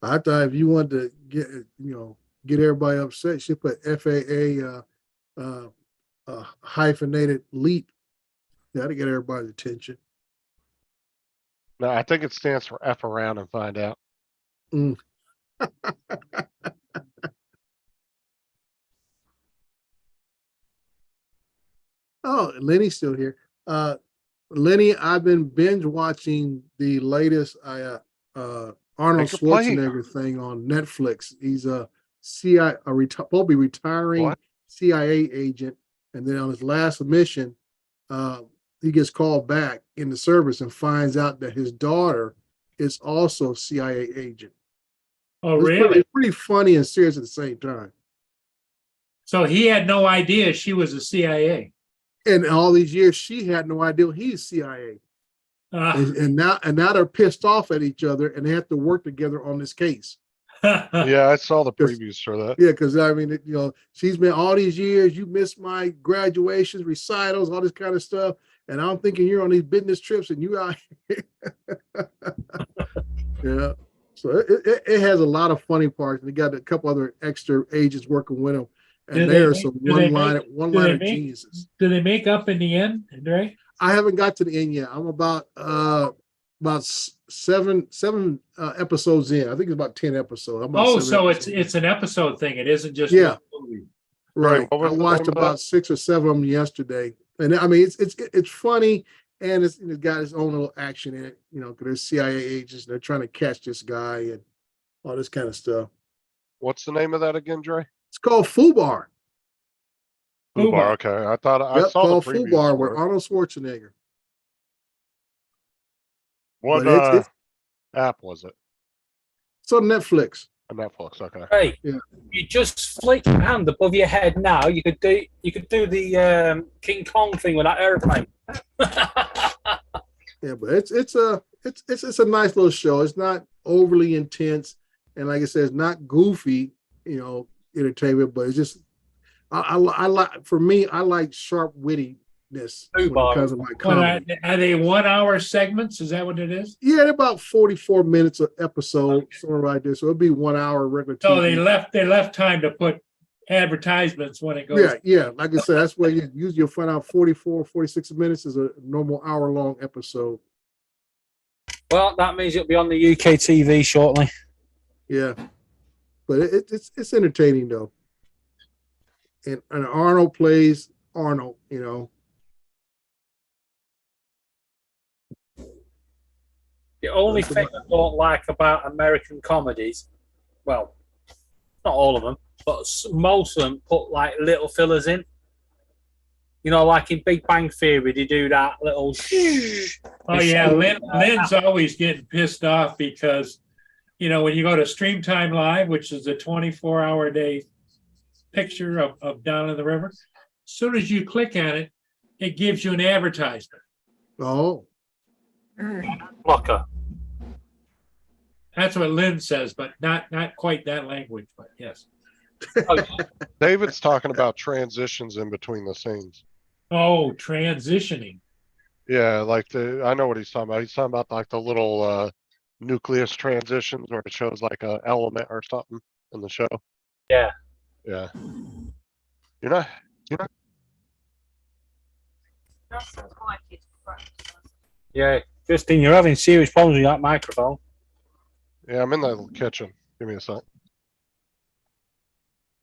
I thought if you wanted to get everybody upset, she put FAA hyphenated leap. That'll get everybody's attention. No, I think it stands for F around and find out. Mm. Oh, Lenny's still here. Lenny, I've been binge watching the latest Arnold Schwarzenegger thing on Netflix. He's a CIA, supposed to be retiring CIA agent, and then on his last mission, he gets called back in the service and finds out that his daughter is also a CIA agent. Oh, really? It's pretty funny and serious at the same time. So he had no idea she was a CIA. And all these years, she had no idea he's CIA. And now they're pissed off at each other, and they have to work together on this case. Yeah, I saw the previews for that. Yeah, because I mean, she's been all these years. You missed my graduations, recitals, all this kind of stuff, and I'm thinking you're on these business trips, and you out here. Yeah, so it has a lot of funny parts. And they got a couple other extra agents working with him, Do And they there are make- some do they one-liner make- do they make- geniuses. Do they make up in the end, Dre? I haven't got to the end yet. I'm about seven episodes in. I think it's about 10 episodes. I'm about Oh, 7 so episodes in. it's an episode thing. It isn't just Yeah. one movie. Right. What was I the watched name of about that? 6 or 7 of them yesterday. And I mean, it's funny, and it's got its own little action in it, you know, because there's CIA agents, they're trying to catch this guy and all this kind of stuff. What's the name of that again, Dre? It's called Fubar. Fubar. Okay, I thought I Yep, saw the called previews Fubar for with it. Arnold Schwarzenegger. What but it's app was it? It's on Netflix. On Netflix. Okay. Hey, Yeah. you just flick your hand above your head now. You could do the King Kong thing with that airplane. Yeah, but it's a nice little show. It's not overly intense, and like I said, it's not goofy, you know, entertainment. But it's just I like, for me, I like sharp wittiness when it comes to my comedy. Are they 1 hour segments? Is that what it is? Yeah, they're about 44 minutes an episode, something like this. So it'll be 1 hour regular So TV. they left time to put advertisements when it goes. Yeah. Like I said, that's where you usually you'll find out 44, 46 minutes is a normal hour-long episode. Well, that means it'll be on the UK TV shortly. Yeah, but it's entertaining though. And Arnold plays Arnold, you know. The only That's thing I don't like about American comedies, well, not all of them, but most of them put like little fillers in. You know, like in Big Bang Theory, they do that little. Oh yeah, Lynn's always getting pissed off because, you know, when you go to Stream Time Live, which is a 24-hour day picture of down in the river, as soon as you click on it, it gives you an advertisement. Oh, Blocker. That's what Lynn says, but not quite that language, but yes. David's talking about transitions in between the scenes. Oh, transitioning. Yeah, like I know what he's talking about. He's talking about like the little nucleus transitions where it shows like a element or something in the show. Yeah. Yeah. You're not. Yeah, Justin, you're having serious problems with that microphone. Yeah, I'm in the kitchen. Give me a sec.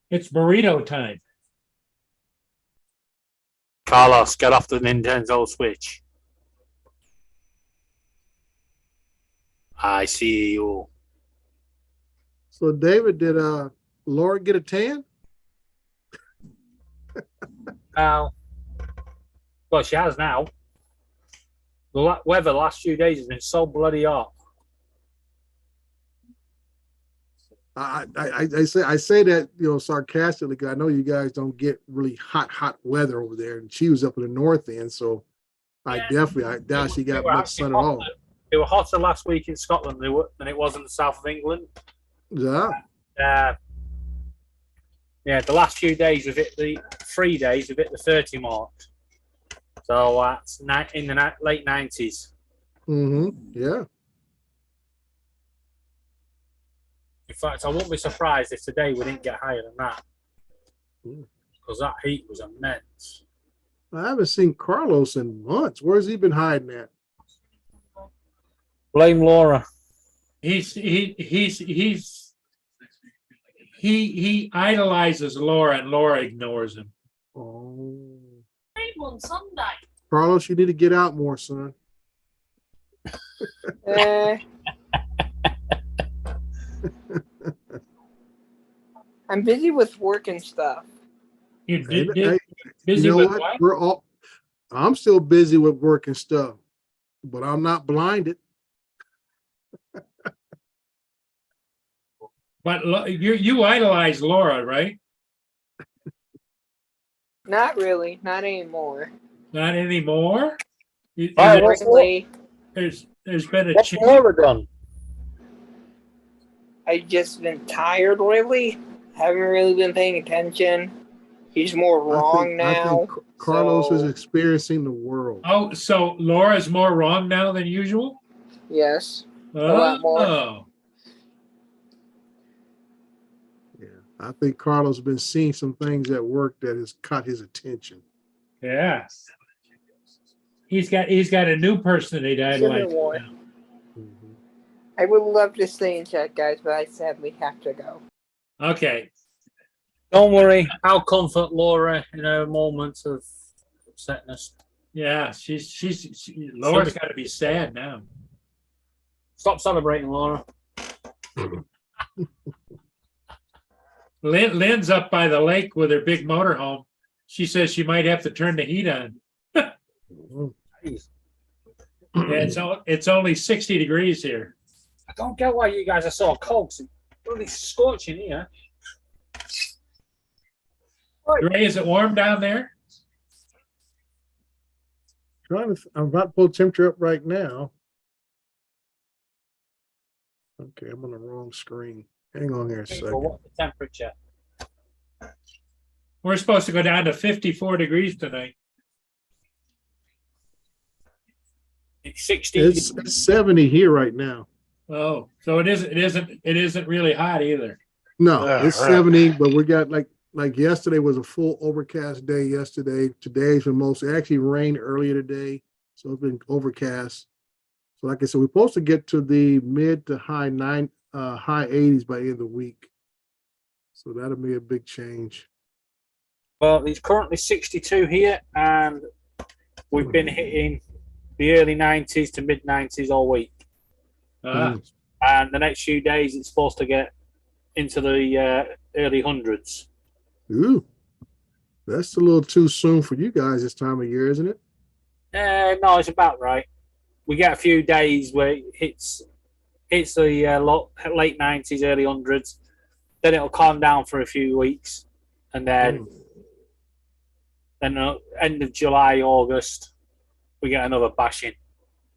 It's burrito time. Carlos, get off the Nintendo Switch. I see you. so David, did Laura get a tan? Well, she has now. The weather the last few days has been so bloody hot. I say that, you know, sarcastically, because I know you guys don't get really hot weather over there, and she was up in the north end, so I doubt she got much sun at all. It was hotter last week in Scotland than it was in the south of England. Yeah. Yeah, the last few days we've hit the 3 days, we've hit the 30 mark. So that's in the late 90s. Yeah. In fact, I wouldn't be surprised if today we didn't get higher than that. Because that heat was immense. I haven't seen Carlos in months. Where's he been hiding at? Blame Laura. He idolizes Laura and Laura ignores him. Oh, On Sunday. Carlos, you need to get out more, son. I'm busy with work and stuff. You Hey, busy you know with what? what? We're all. I'm still busy with work and stuff, but I'm not blinded. But you idolize Laura, right? Not really, not anymore. Not anymore. Recently, There's been a What's change. Laura done? I've just been tired lately. Haven't really been paying attention. He's more wrong I now. think Carlos is so- experiencing the world. Oh, so Laura's more wrong now than usual? Yes. lot more. Oh, Yeah, I think Carlos has been seeing some things at work that has caught his attention. Yeah. He's got a new personality that I Civil like. War. Mhm. I would love to stay in chat, guys, but I sadly have to go. Okay. Don't worry, I'll comfort Laura in her moments of upsetness. Yeah, Laura's got to be sad now. Stop celebrating, Laura. Lynn's up by the lake with her big motorhome. She says she might have to turn the heat on. Jeez. Yeah, it's only 60 degrees here. I don't get why you guys are so cold. It's really scorching here. Ray, is it warm down there? I'm about to pull temperature up right now. Okay, I'm on the wrong screen. Hang on here a Well, second. what's the temperature? We're supposed to go down to 54 degrees tonight. It's 60. It's 70 here right now. Oh, so it isn't really hot either. No, Yeah, it's right. 70, but we got like yesterday was a full overcast day yesterday. Today's been mostly actually rained earlier today. So it's been overcast. So like I said, we're supposed to get to the mid to high 80s by the end of the week. So that'll be a big change. Well, it's currently 62 here, and we've been hitting the early 90s to mid 90s all week. Ah, And the next few days, it's supposed to get into the early hundreds. Ooh, that's a little too soon for you guys this time of year, isn't it? No, it's about right. We get a few days where it hits the late 90s, early hundreds. Then it'll calm down for a few weeks, and then end of July, August, we get another bashing.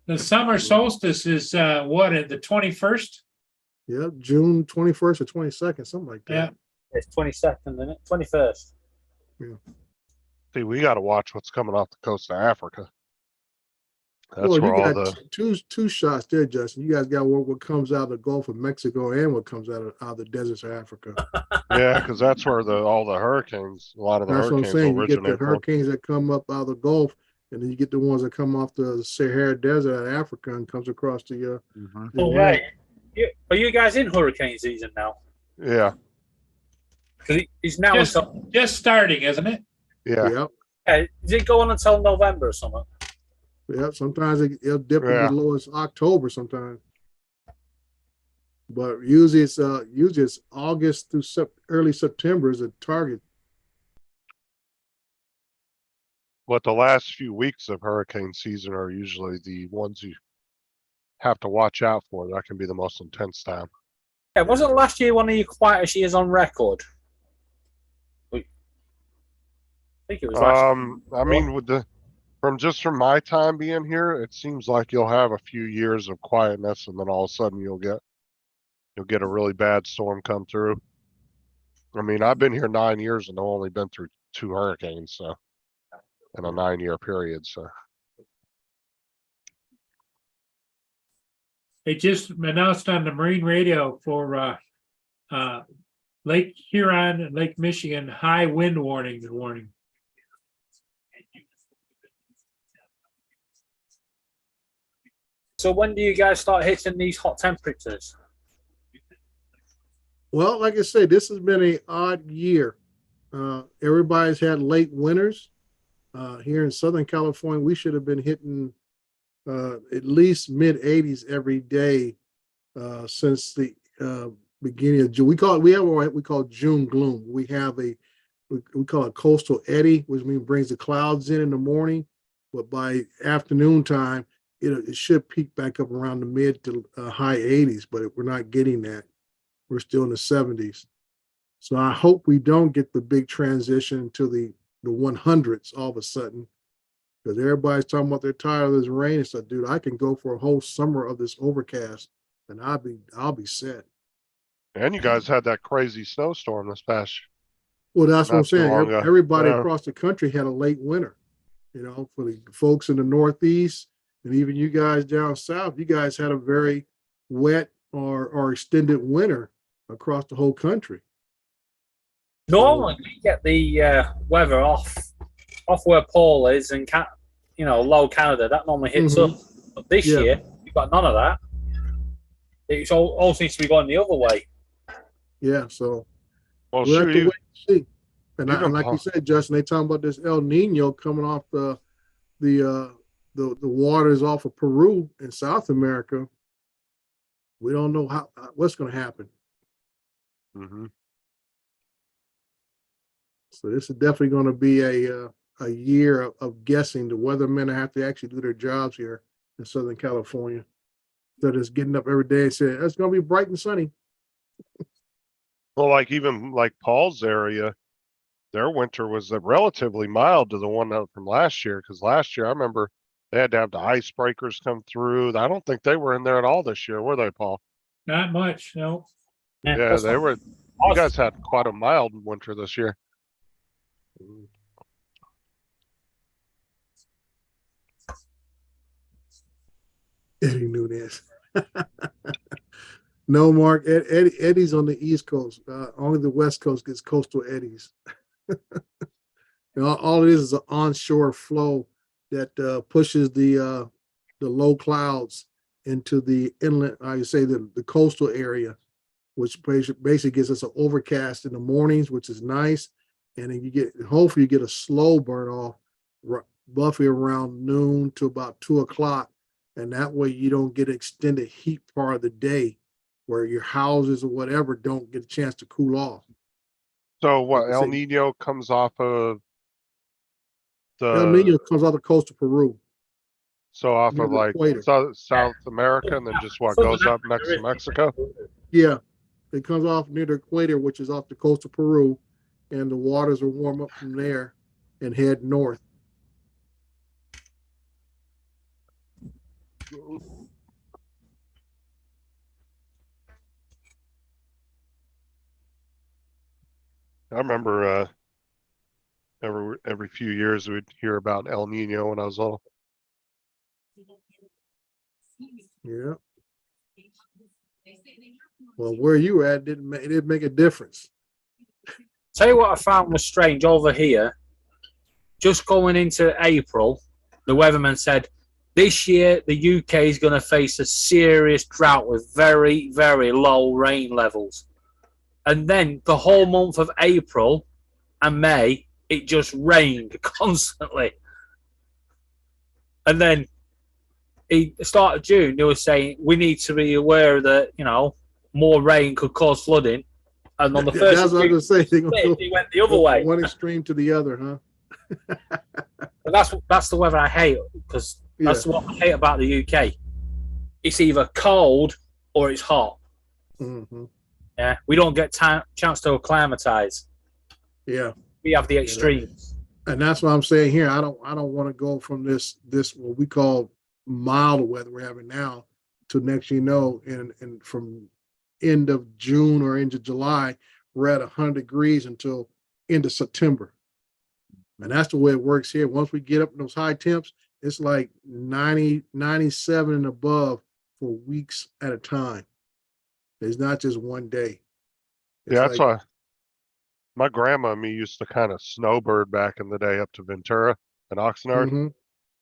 the summer solstice is what, at the 21st? Yeah, June 21st or 22nd, something like that. Yeah. It's 22nd, isn't it? 21st. See, we got to watch what's coming off the coast of Africa. That's Well, where you all got the two shots there, Justin. You guys got what comes out of the Gulf of Mexico and what comes out of the deserts of Africa. yeah, because that's where all the hurricanes, a lot of the That's what I'm hurricanes saying. You get the originate from. hurricanes that come up out of the Gulf, and then you get the ones that come off the Sahara Desert of Africa and comes across the Mhm. the Okay. Atlantic. Are you guys in hurricane season now? Yeah, Because it's now until, Just starting, isn't it? yeah. Yep. does it go on until November or something? Yep. Sometimes it'll dip Yeah. as low as October sometimes. But usually it's August through early September is a target. But the last few weeks of hurricane season are usually the ones you have to watch out for. That can be the most intense time. Yeah, wasn't last year one of your quietest years on record? I think it was last I mean, from my time being here, it seems like you'll have a few years of quietness, and then all of a sudden you'll get a really bad storm come through. I mean, I've been here 9 years and I've only been through 2 hurricanes, so in a 9-year period. So They just announced on the marine radio for Lake Huron and Lake Michigan high wind warning. So when do you guys start hitting these hot temperatures? Well, like I said, this has been an odd year. Everybody's had late winters. Here in Southern California, we should have been hitting at least mid 80s every day since the beginning of June. We have what we call June gloom. We have we call it coastal eddy, which means brings the clouds in the morning, but by afternoon time, it should peak back up around the mid to high 80s, but we're not getting that. We're still in the 70s. So I hope we don't get the big transition to the 100s all of a sudden, because everybody's talking about they're tired of this rain. It's like, dude, I can go for a whole summer of this overcast and I'll be set. and you guys had that crazy snowstorm this past. Well, that's what I'm Not too saying. long ago. Everybody Yeah. across the country had a late winter, for the folks in the Northeast and even you guys down south, you guys had a very wet or extended winter across the whole country. Normally, we get the weather off where Paul is and low Canada. That normally hits Mhm. us. But this Yeah. year, we've got none of that. It's all seems to be going the other way. Yeah, so Well, we'll have shoot, to wait and see. And, even like you Paul, said, Justin, they talking about this El Nino coming off the waters off of Peru in South America. We don't know what's going to happen. mhm. So this is definitely going to be a year of guessing. The weathermen have to actually do their jobs here in Southern California. Instead of just getting up every day and saying it's going to be bright and sunny. Well, like even like Paul's area, their winter was relatively mild to the one from last year. Because last year, I remember they had to have the icebreakers come through. I don't think they were in there at all this year, were they, Paul? Not much, no. Yeah, they were. You guys had quite a mild winter this year. Eddie Nunez. No, Mark. Eddie's on the East Coast. Only the West Coast gets coastal eddies. All it is an onshore flow that pushes the low clouds into the inlet. I say the coastal area, which basically gives us an overcast in the mornings, which is nice, and then hopefully you get a slow burn off, roughly around noon to about 2 o'clock, and that way you don't get extended heat part of the day, where your houses or whatever don't get a chance to cool off. So what? Like I El said, Nino comes off of El the Nino comes out the coast of Peru. off Near of the like equator. South America, and then just what goes up next to Mexico. Yeah, it comes off near the equator, which is off the coast of Peru, and the waters will warm up from there and head north. I remember every few years we'd hear about El Nino when I was little. Yeah. Well, where you at it didn't make a difference. Tell you what I found was strange over here. Just going into April, the weatherman said this year the UK is going to face a serious drought with very, very low rain levels. And then the whole month of April and May, it just rained constantly. And then the start of June, they were saying we need to be aware that, more rain could cause flooding. And on the first, that's what I was going to say. It went the other way. One extreme to the other, huh? And that's the weather I hate, because that's what I hate about the UK. It's either cold or it's hot. Mm-hmm. Yeah, we don't get chance to acclimatize. Yeah, we have the extremes, and that's what I'm saying here. I don't want to go from this what we call mild weather we're having now to next. And from end of June or into July, we're at 100 degrees until end of September. And that's the way it works here. Once we get up in those high temps, it's like 90, 97 and above for weeks at a time. It's not just one day. Yeah, that's why my grandma and me used to kind of snowbird back in the day up to Ventura and Oxnard,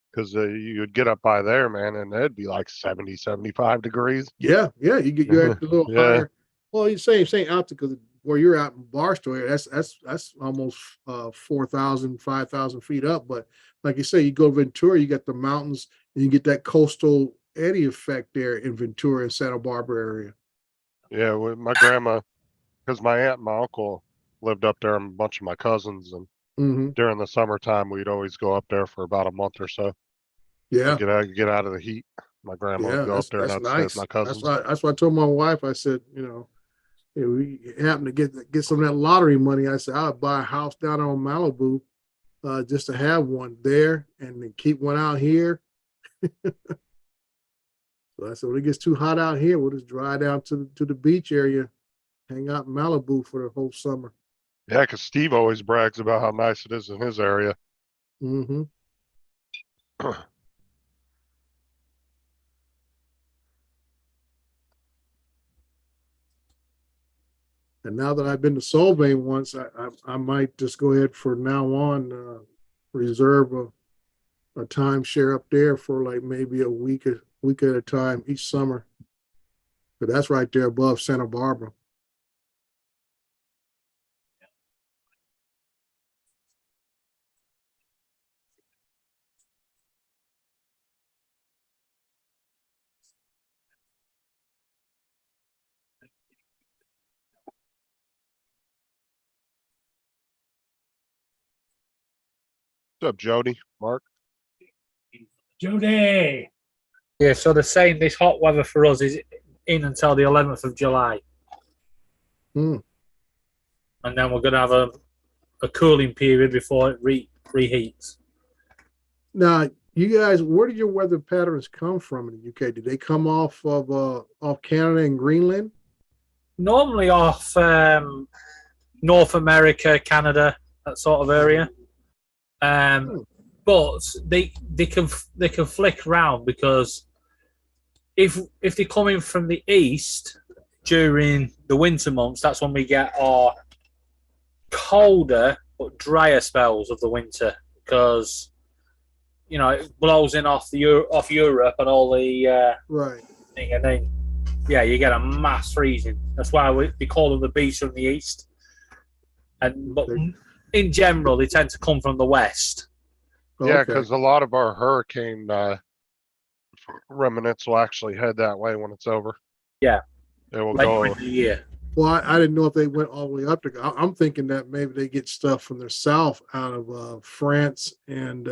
because you'd get up by there, man, and it'd be like 70, 75 degrees. Yeah, you're at a little higher. Well, you same altitude, because where you're out in Barstow area, that's almost 4,000, 5,000 feet up. But like you say, you go to Ventura, you got the mountains, and you get that coastal eddy effect there in Ventura and Santa Barbara area. Yeah, with my grandma, because my aunt and my uncle lived up there, and a bunch of my cousins, and during the summertime, we'd always go up there for about a month or so. Yeah, get out of the heat. My grandma would go up there, and I'd stay with my cousins. That's why I told my wife. I said, if we happen to get some of that lottery money, I said I'll buy a house down on Malibu, just to have one there and then keep one out here. So I said, when it gets too hot out here, we'll just drive down to the beach area, hang out in Malibu for the whole summer. Yeah, because Steve always brags about how nice it is in his area. Mm-hmm. And now that I've been to Solvang once, I might just go ahead for now on, reserve a timeshare up there for like maybe a week at a time each summer. But that's right there above Santa Barbara. What's up, Jody? Mark? Jody. Yeah, so they're saying this hot weather for us is in until the 11th of July. Hmm. And then we're going to have a cooling period before it reheats. Now, you guys, where do your weather patterns come from in the UK? Do they come off Canada and Greenland? Normally off North America, Canada, that sort of area. But they can flick around, because if they're coming from the east during the winter months, that's when we get our colder but drier spells of the winter, because it blows in off Europe and all the right thing, and then you get a mass freezing. That's why we call them the beasts from the east. But in general, they tend to come from the west. Yeah, because a lot of our hurricane remnants will actually head that way when it's over. Yeah, they will later go. in the year. Well, I didn't know if they went all the way up to. I'm thinking that maybe they get stuff from the south, out of France and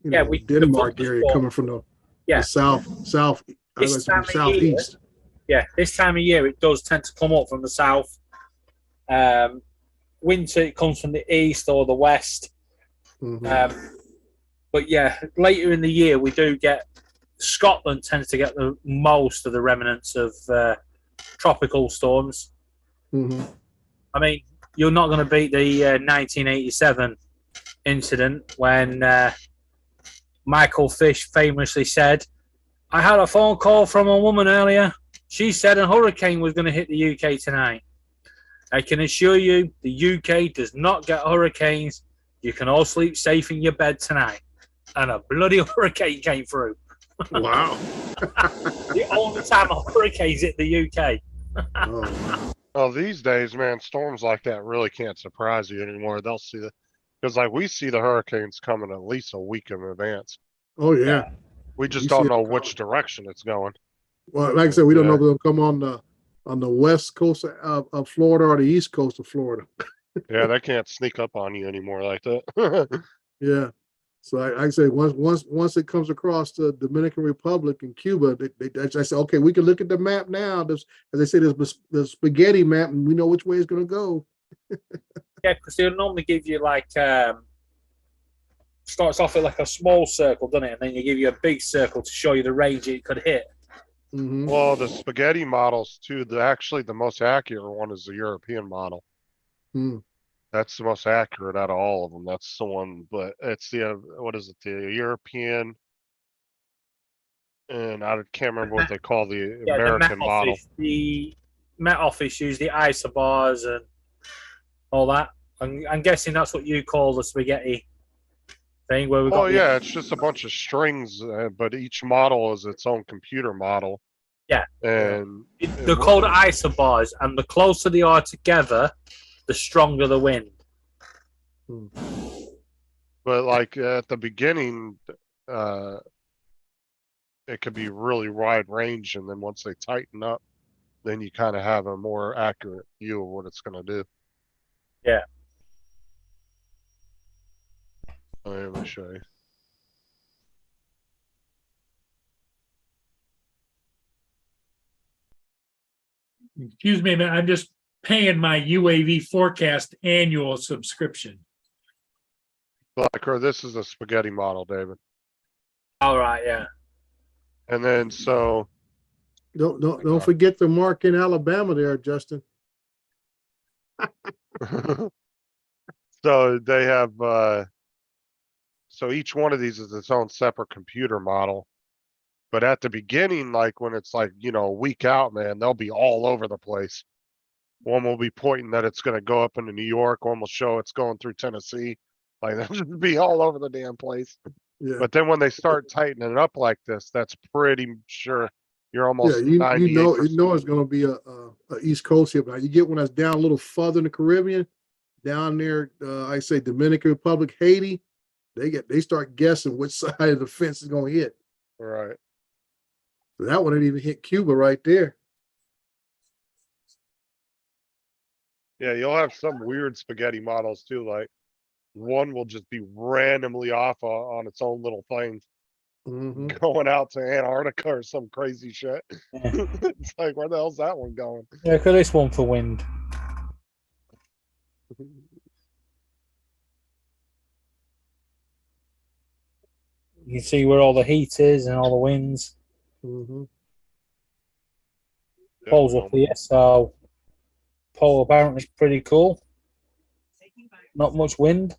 Denmark area, coming from the southeast. This time of year it does tend to come up from the south. Winter it comes from the east or the west. Mm-hmm. But later in the year we do get. Scotland tends to get the most of the remnants of tropical storms. Mm-hmm. I mean, you're not going to beat the 1987 incident when Michael Fish famously said, "I had a phone call from a woman earlier. She said a hurricane was going to hit the UK tonight. I can assure you the UK does not get hurricanes. You can all sleep safe in your bed tonight." And a bloody hurricane came through. Wow. The only time a hurricane's hit the UK. Oh, wow. Well, these days, man, storms like that really can't surprise you anymore. They'll see because we see the hurricanes coming at least a week in advance. Oh yeah. We just don't know which direction it's going. Well, like I said, we don't know if they'll come on the west coast of Florida or the east coast of Florida. Yeah, they can't sneak up on you anymore like that. Yeah. So I say once it comes across the Dominican Republic and Cuba, I say, okay, we can look at the map now. As they say, there's the spaghetti map, and we know which way it's going to go. Yeah, because they'll normally give you starts off with like a small circle, doesn't it? And then you give you a big circle to show you the range it could hit. Mm-hmm. Well, the spaghetti models too. Actually, the most accurate one is the European model. Hmm. That's the most accurate out of all of them. That's the one, but it's the what is it? The European, and I can't remember what they call the American model. The Met Office use the isobars and all that. I'm guessing that's what you call the spaghetti thing. Where we got yeah, it's just a bunch of strings, but each model is its own computer model. Yeah, and they're called isobars, and the closer they are together, the stronger the wind. But like at the beginning, it could be really wide range, and then once they tighten up, then you kind of have a more accurate view of what it's going to do. Yeah. Let me show you. Excuse me, man. I'm just paying my UAV forecast annual subscription. Like, this is a spaghetti model, David. All right, yeah. And then so don't forget the mark in Alabama there, Justin. So they have so each one of these is its own separate computer model. But at the beginning, like when it's like, a week out, man, they'll be all over the place. One will be pointing that it's gonna go up into New York, one will show it's going through Tennessee. Like, that'll just be all over the damn place. Yeah. But then when they start tightening it up like this, that's pretty sure you're Yeah, almost you 98%. know it's gonna be a East Coast hip. Now you get when that's down a little further in the Caribbean, down there, I say Dominican Republic, Haiti, they start guessing which side of the fence is gonna hit. Right. So that one didn't even hit Cuba right there. Yeah, you'll have some weird spaghetti models too, like one will just be randomly off on its own little thing, Mhm. going out to Antarctica or some crazy shit. Yeah, It's like, where the hell's that one going? yeah, look at this one for wind. You can see where all the heat is and all the winds. Mhm. Pole's up here, so pole apparently is pretty cool. Not much wind.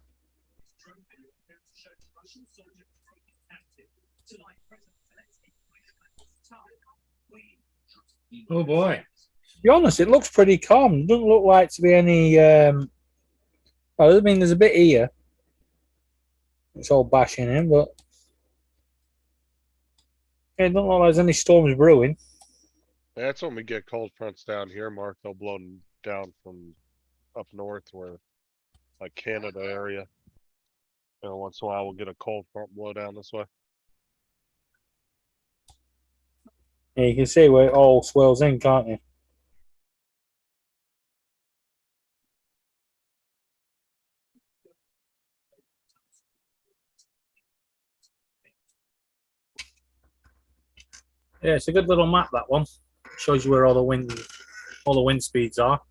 Oh boy. To be honest, it looks pretty calm. It doesn't look like to be any. Well, I mean, there's a bit here. It's all bashing in, but yeah, it doesn't look like there's any storms brewing. That's when we get cold fronts down here, Mark. They'll blow down from up north where, like Canada area. You know, once in a while we'll get a cold front blow down this way. Yeah, you can see where it all swells in, can't you? Yeah, it's a good little map, that one. Shows you where all the wind speeds are.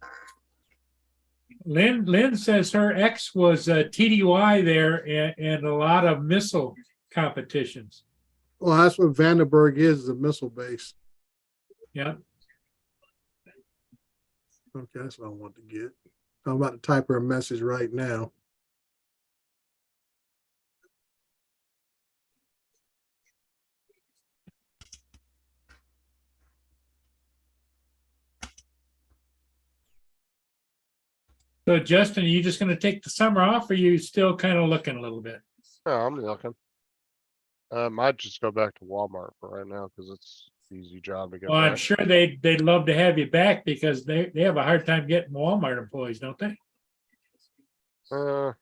Lynn says her ex was TDY there and a lot of missile competitions. Well, that's what Vandenberg is a missile base. Yeah. Okay, that's what I want to get. I'm about to type her a message right now. So Justin, are you just going to take the summer off, or are you still kind of looking a little bit? No, I'm looking. Might just go back to Walmart for right now because it's an easy job to get Well, I'm back. sure they'd love to have you back because they have a hard time getting Walmart employees, don't they? I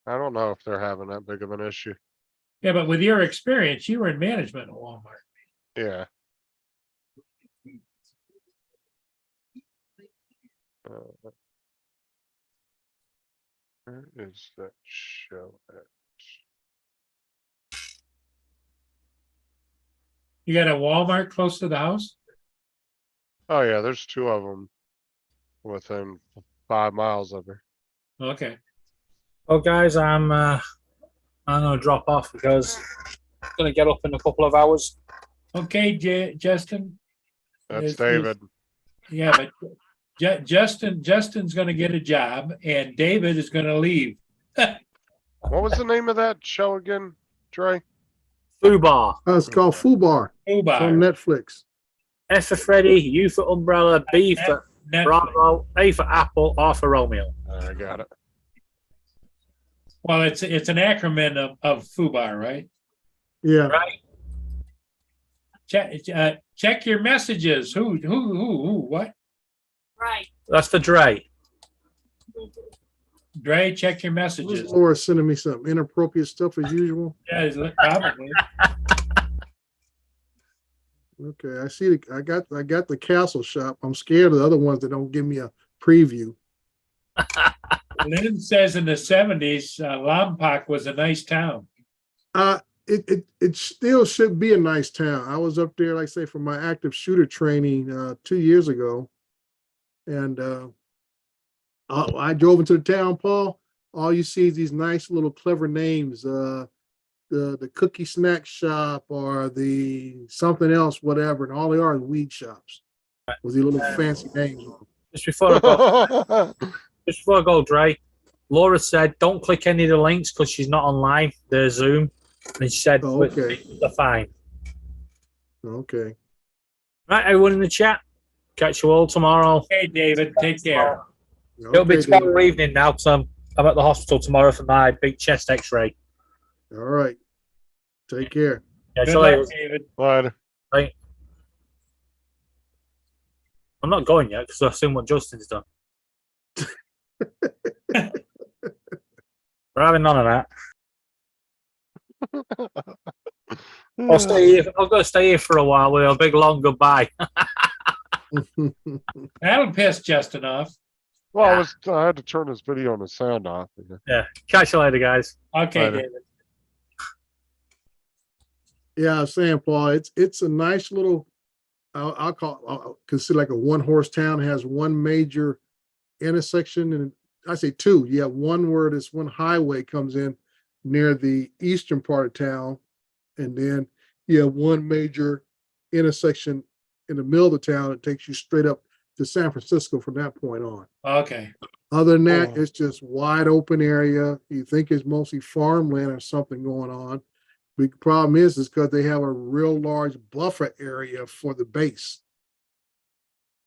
don't know if they're having that big of an issue. Yeah, but with your experience, you were in management at Walmart. Yeah. Where is that show at? You got a Walmart close to the house? Oh yeah, there's two of them within 5 miles of her. Okay. Well, guys, I'm gonna drop off because I'm gonna get up in a couple of hours. Okay, Justin. That's David. Yeah, but Justin's going to get a job, and David is going to leave. What was the name of that show again, Trey? Fubar. It's called Fubar. It's on Netflix. F for Freddy, U for Umbrella, B for Netflix. Bravo, A for Apple, R for Romeo. I got it. Well, it's an acronym of FUBAR, right? Yeah. Right. Check your messages. Who? What? Right. That's for Dre. Dre, check your messages. Laura sending me some inappropriate stuff as usual. Yeah, probably. Okay, I see. I got the Castle Shop. I'm scared of the other ones that don't give me a preview. Lynn says in the 70s, Lompoc was a nice town. It still should be a nice town. I was up there, like I say, for my active shooter training 2 years ago, and I drove into the town, Paul. All you see is these nice little clever names, the cookie snack shop or the something else, whatever, and all they are is weed shops with these little fancy names on them. Just before I go, Dre, Laura said don't click any of the links because she's not online. The Zoom, and she said okay, they're fine. Okay. Right, everyone in the chat, Catch you all tomorrow. Hey, David, take care. It'll be Okay, tomorrow David. evening now because I'm at the hospital tomorrow for my big chest X-ray. All right. Take care. Yeah, Good so luck, David. Later. right. I'm not going yet because I've seen what Justin's done. We're having none of that. I'll stay here. I'm going to stay here for a while with a big long goodbye. That'll piss Justin off. Well, I had to turn his video and his sound off. Yeah. Catch you later, guys. Okay, Later. David. Yeah, I was saying, Paul, it's a nice little, I'll consider like a one horse town. It has one major intersection, and I say two. You have one where this one highway comes in near the eastern part of town, and then you have one major intersection in the middle of the town that takes you straight up to San Francisco from that point on. Okay. Other than that, Oh. it's just wide open area. You think it's mostly farmland or something going on. Big problem is because they have a real large buffer area for the base.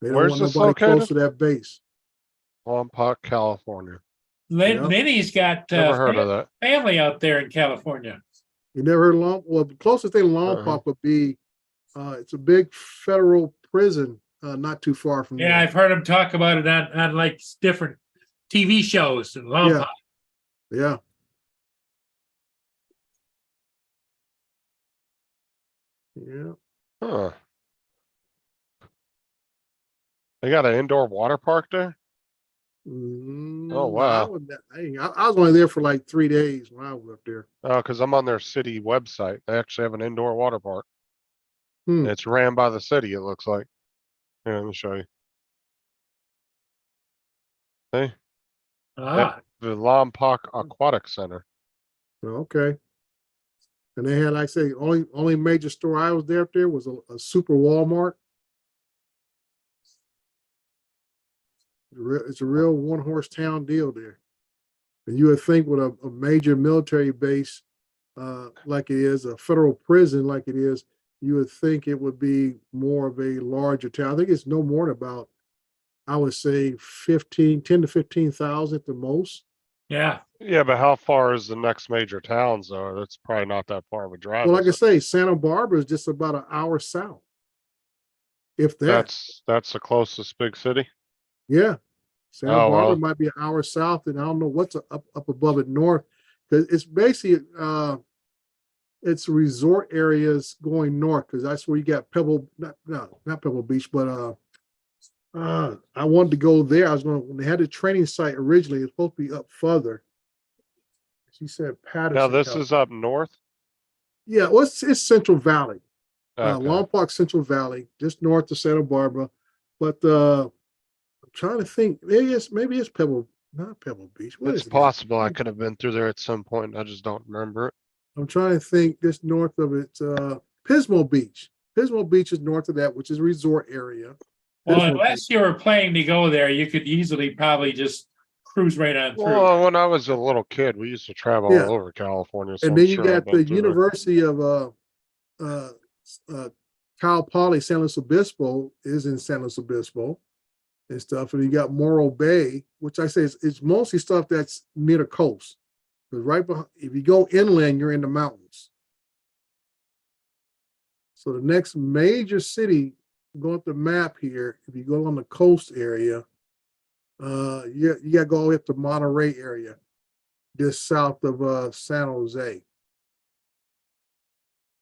They don't Where's want this nobody close located? to that base. Lompoc, California. Yeah. Minnie's got Never heard of that. family out there in California. You never heard of Long? Well, the closest thing to Lompoc would be, it's a big federal prison, not too far from Yeah, there. I've heard him talk about it on like different TV shows in Lompoc. Yeah. Yeah. Huh. They got an indoor water park there? Oh, wow. I was only there for like 3 days when I was up there. Oh, because I'm on their city website. They actually have an indoor water park. Hmm. It's ran by the city, it looks like. Here, let me show you. Hey, Ah, the Lompoc Aquatic Center. Okay. And they had, like I say, only major store I was there up there was a super Walmart. It's a real one horse town deal there. And you would think with a major military base, like it is, a federal prison like it is, you would think it would be more of a larger town. I think it's no more than about, I would say 10 to 15,000 at the most. yeah. Yeah, but how far is the next major towns though? That's probably not that far of a drive. Well, like I is it? say, Santa Barbara is just about an hour south. If that, That's the closest big city. yeah. Santa Oh, Barbara well. might be an hour south, and I don't know what's up above it north. Because it's basically it's resort areas going north, because that's where you got not Pebble Beach, but I wanted to go there. I was going when they had the training site originally, it's supposed to be up further. She said Patterson. Now this California. is up north. Yeah, well, it's Central Valley. Okay. Lompoc Central Valley, just north of Santa Barbara. But I'm trying to think. Maybe it's Pebble, not Pebble Beach. What It's is it? possible I could have been through there at some point. I just don't remember it. I'm trying to think. Just north of it, Pismo Beach. Pismo Beach is north of that, which is a resort area. Well, Pismo unless you were planning to go there, you could easily probably just cruise right on through. Well, when I was a little kid, we used to travel Yeah. all over California. So And I'm then you sure I've got the been through there. University of Cal Poly San Luis Obispo is in San Luis Obispo and stuff. And you got Morro Bay, which I say it's mostly stuff that's near the coast. Because right behind, if you go inland, you're in the mountains. So the next major city, go up the map here, if you go on the coast area, you got to go all the way up to Monterey area, just south of San Jose.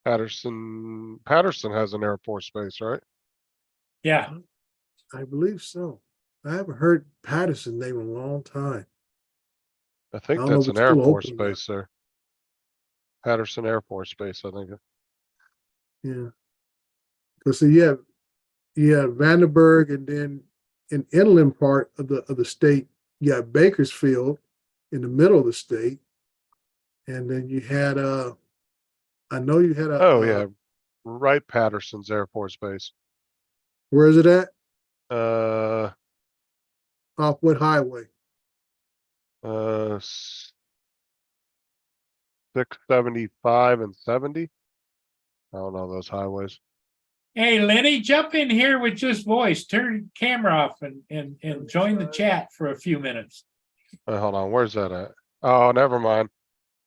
Patterson has an Air Force base, right? Yeah. I believe so. I haven't heard Patterson name in a long time. I think I don't know that's if an it's Air still Force open or not. base there. Patterson Air Force Base, I think. Yeah. Because you have Vandenberg, and then in inland part of the state, you got Bakersfield in the middle of the state. And then you had I know you had Oh yeah, Wright Patterson's Air Force Base. Where is it at? Uh, Off what highway? 675 and 70. I don't know those highways. Hey, Lenny, jump in here with just voice. Turn camera off and join the chat for a few minutes. Hold on, where's that at? Oh, never mind.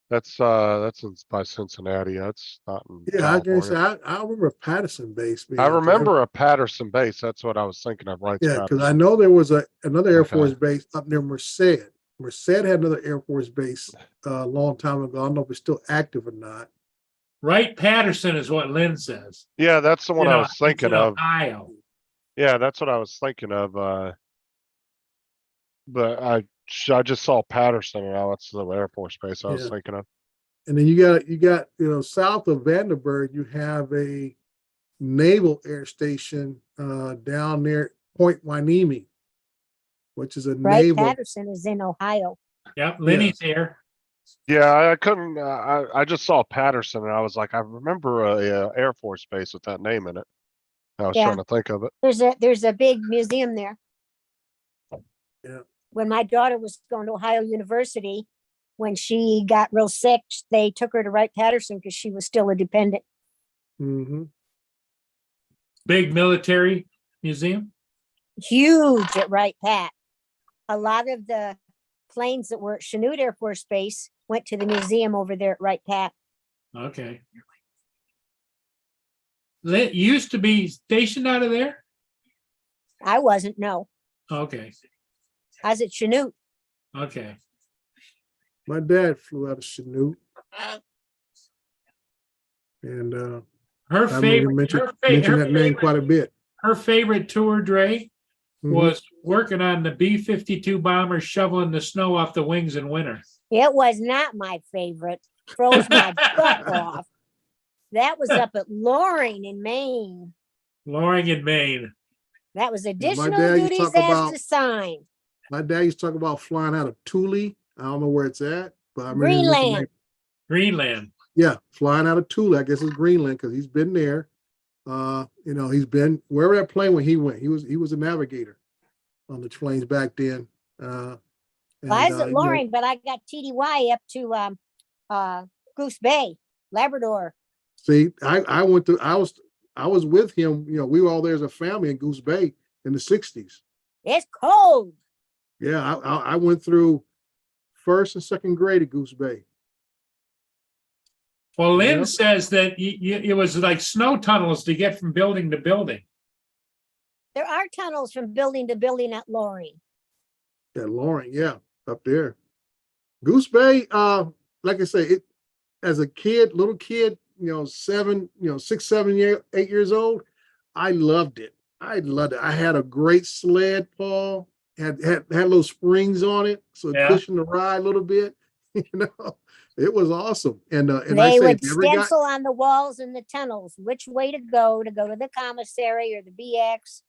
That's by Cincinnati. That's not in Yeah, I can California. say, I remember Patterson base. being I out there. remember a Patterson base. That's what I was thinking of, right? Yeah, because I know there was another Air Force base up near Merced. Merced had another Air Force base a long time ago. I don't know if it's still active or not. Wright Patterson is what Lynn says. Yeah, that's the one I was thinking in of. Ohio. Yeah, that's what I was thinking of. But I just saw Patterson, and that's the Air Force base I was Yeah. thinking of. And then you got south of Vandenberg, you have a naval air station down near Point Hueneme, which is a Wright naval. Patterson is in Ohio. Yep, Lenny's here. Yeah, I couldn't. I just saw Patterson, and I was like, I remember a Air Force base with that name in it. I was Yeah. trying to think of it. There's a big museum there. Yeah. When my daughter was going to Ohio University, when she got real sick, they took her to Wright Patterson because she was still a dependent. Mm-hmm. Big military museum. Huge at Wright Pat. A lot of the planes that were at Chanute Air Force Base went to the museum over there at Wright Pat. Okay. That used to be stationed out of there? I wasn't, no. Okay, I was at Chanute. okay. My dad flew out of Chanute. And Her I remember you favorite, mention that name quite a bit. her favorite tour, Dre, Mhm. was working on the B-52 bomber, shoveling the snow off the wings in winter. It was not my favorite. Froze my butt off. That was up at Loring in Maine. Loring in Maine. That was my additional dad used to duties talk about- as assigned. My dad used to talk about flying out of Thule. I don't know where it's at, but I remember him Greenland. mentioning- Greenland. Yeah, flying out of Thule. I guess it's Greenland because he's been there. He's been wherever that plane when he went. He was a navigator on the planes back then. Well, I was at Loring, but I got TDY up to Goose Bay, Labrador. See, I went to I was with him. We were all there as a family in Goose Bay in the 60s. It's cold. Yeah, I went through first and second grade at Goose Bay. Well, Lynn Yep. says that it was like snow tunnels to get from building to building. There are tunnels from building to building at Loring. Yeah, Loring, yeah, up there. Goose Bay, like I say, it as a kid, little kid, 6, 7, 8 years old, I loved it. I loved it. I had a great sled, Paul. Had little springs on it, so it Yeah. cushioned the ride a little bit. It was awesome. And I They say, would if you ever got, stencil on the walls in the tunnels which way to go to the commissary or the BX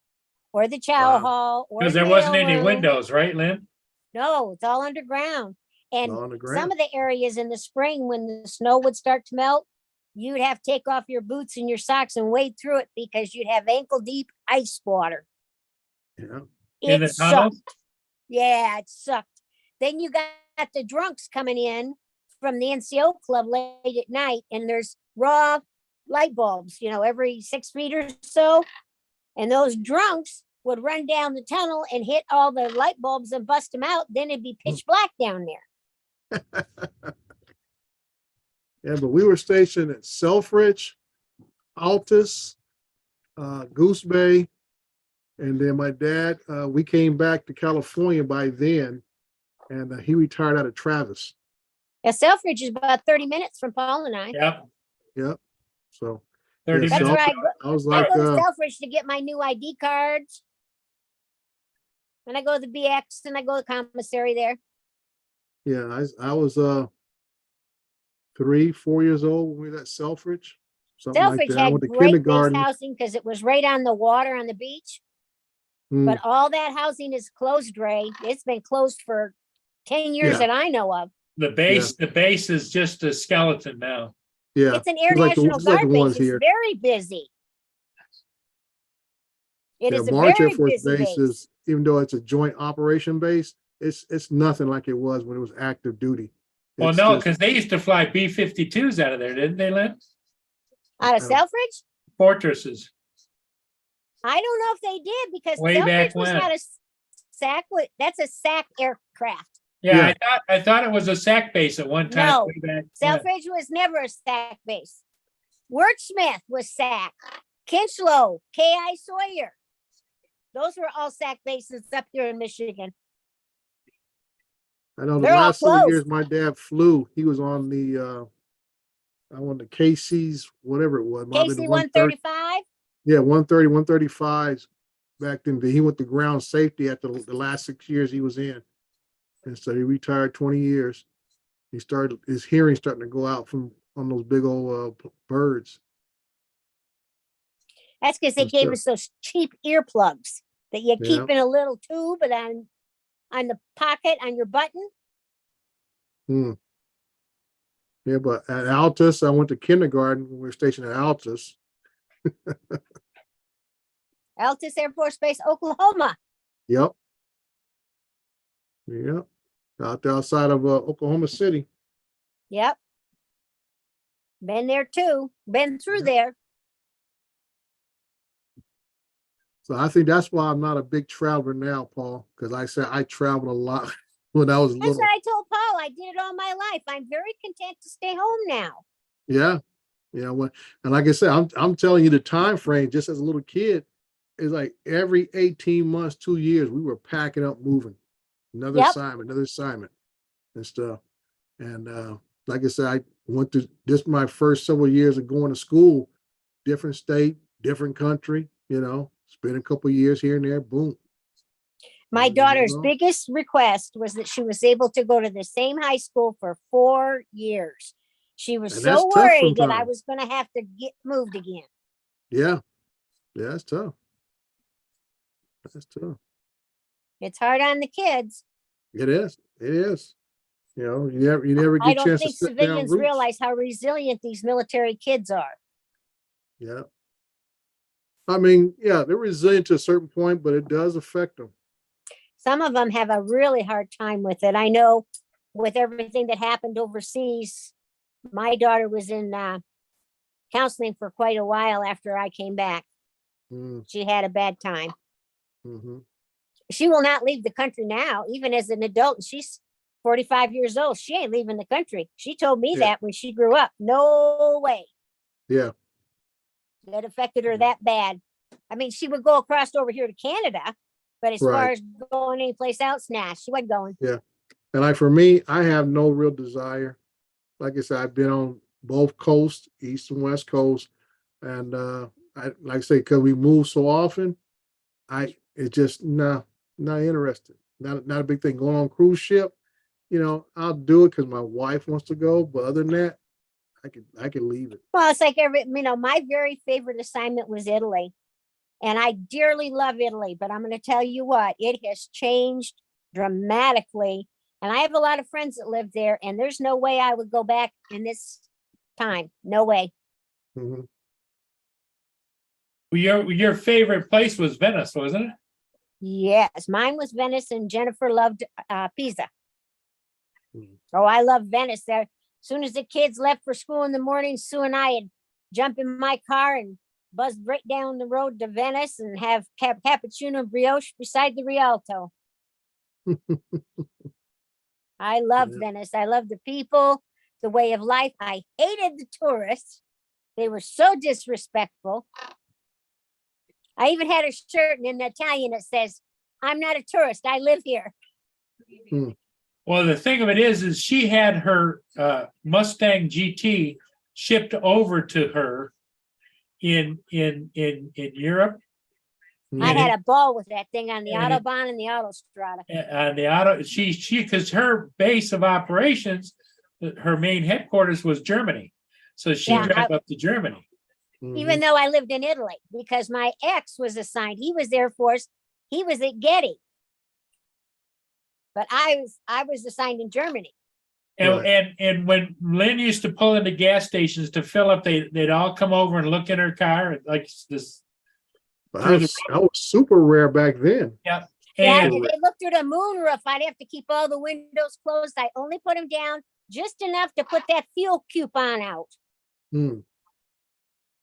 or the chow Wow. hall. Or Because the there wasn't any mailroom. windows, right, Lynn? No, it's all underground. And on the some ground. of the areas in the spring when the snow would start to melt, you'd have to take off your boots and your socks and wade through it because you'd have ankle deep ice water. Yeah. In the It tunnels? sucked. Yeah, it sucked. Then you got the drunks coming in from the NCO club late at night, and there's raw light bulbs, every 6 feet or so. And those drunks would run down the tunnel and hit all the light bulbs and bust them out. Then it'd be pitch black down there. Yeah, but we were stationed at Selfridge, Altus, Goose Bay, and then my dad, we came back to California by then, and he retired out of Travis. Yeah, Selfridge is about 30 minutes from Paul and I. Yep, So 30 Yeah, That's minutes. where I was I like, go to Selfridge to get my new ID cards. And I go to the BX and I go to the commissary there. yeah, I was 3, 4 years old when we were at Selfridge. Something like Selfridge that. I had went to great base kindergarten. housing because it was right on the water on the beach. Mm, But all that housing is closed, Ray. It's been closed for 10 years Yeah. that I know of. The base is just a skeleton now. yeah, It's an Air it's like the- National it's like Guard the ones base. It's here. very busy. It Yeah, is a March Air very Force busy Base base. is, even though it's a joint operation base, it's nothing like it was when it was active duty. Well, It's no, just- because they used to fly B-52s out of there, didn't they, Lynn? Out of Oh. Selfridge? Fortresses. I don't know if they did because Way back Selfridge was when. not a SAC. That's a SAC aircraft. Yeah, Yeah. I thought it was a SAC base at one time. No, way back when. Selfridge was never a SAC base. Wordsmith was SAC. Kinchlow, K.I. Sawyer. Those were all SAC bases up here in Michigan. I know the They're all last 7 closed. years my dad flew, he was on the I want the KC's, whatever it was. might have been KC the 130 135. Yeah, 130, 135s back then. He went to ground safety at the last 6 years he was in. And so he retired 20 years. He started, his hearing starting to go out from on those big old birds. That's because they Yes, gave sir. us those cheap earplugs that you Yeah. keep in a little tube and on the pocket on your button. Hmm. Yeah, but at Altus, I went to kindergarten. We were stationed at Altus. Altus Air Force Base, Oklahoma. Yep. Yep. Out there outside of Oklahoma City. Yep. Been there too. Been through there. So I think that's why I'm not a big traveler now, Paul, because like I said I traveled a lot when I was That's little. what I told Paul. I did it all my life. I'm very content to stay home now. Yeah. Yeah. And like I said, I'm telling you the time frame just as a little kid is like every 18 months, 2 years, we were packing up, moving. Another Yep. assignment and stuff. And like I said, I went to this my first several years of going to school, different state, different country, spent a couple years here and there, boom. My Mhm. daughter's biggest request was that she was able to go to the same high school for 4 years. She was And that's so tough worried that I sometimes. was going to have to get moved again. Yeah. Yeah, that's tough. That's tough. It's hard on the kids. It is. It is. You never I get a don't chance to think sit down civilians roots. realize how resilient these military kids are. Yeah. I mean, yeah, they're resilient to a certain point, but it does affect them. Some of them have a really hard time with it. I know with everything that happened overseas, my daughter was in counseling for quite a while after I came back. Mm, She had a bad time. hmm She will not leave the country now, even as an adult. And she's 45 years old. She ain't leaving the country. She told me Yeah. that when she grew up. No way Yeah. that affected her that bad. I mean, she would go across over here to Canada, but as far Right. as going anyplace else, nah, she wasn't going. Yeah. And like for me, I have no real desire. Like I said, I've been on both coasts, East and West Coast. And I like I say, because we move so often, it's just not interested. Not a big thing. Going on cruise ship, I'll do it because my wife wants to go. But other than that, I could leave it. Well, it's like my very favorite assignment was Italy. And I dearly love Italy, but I'm going to tell you what, it has changed dramatically. And I have a lot of friends that live there, and there's no way I would go back in this time. No way. Mhm. Your favorite place was Venice, wasn't it? Yes, mine was Venice, and Jennifer loved Pisa. Mhm. Oh, I love Venice. There, as soon as the kids left for school in the morning, Sue and I would jump in my car and buzz right down the road to Venice and have cappuccino brioche beside the Rialto. I love Yeah. Venice. I love the people, the way of life. I hated the tourists. They were so disrespectful. I even had a shirt in Italian that says, "I'm not a tourist. I live here." Well, the thing of it is she had her Mustang GT shipped over to her in Europe. I had a ball with that thing on the And it- Autobahn and the Autostrada. On the auto, she because her base of operations, her main headquarters was Germany, so she Yeah, drove up to Germany. Even though I lived in Italy, because my ex was assigned. He was Air Force. He was at Getty. But I was assigned in Germany. And when Lynn used to pull into gas stations to fill up, they'd all come over and look in her car like this. But that was super rare back then. Yeah. Yeah, And if they looked through the moonroof, I'd have to keep all the windows closed. I only put them down just enough to put that fuel coupon out. Hmm.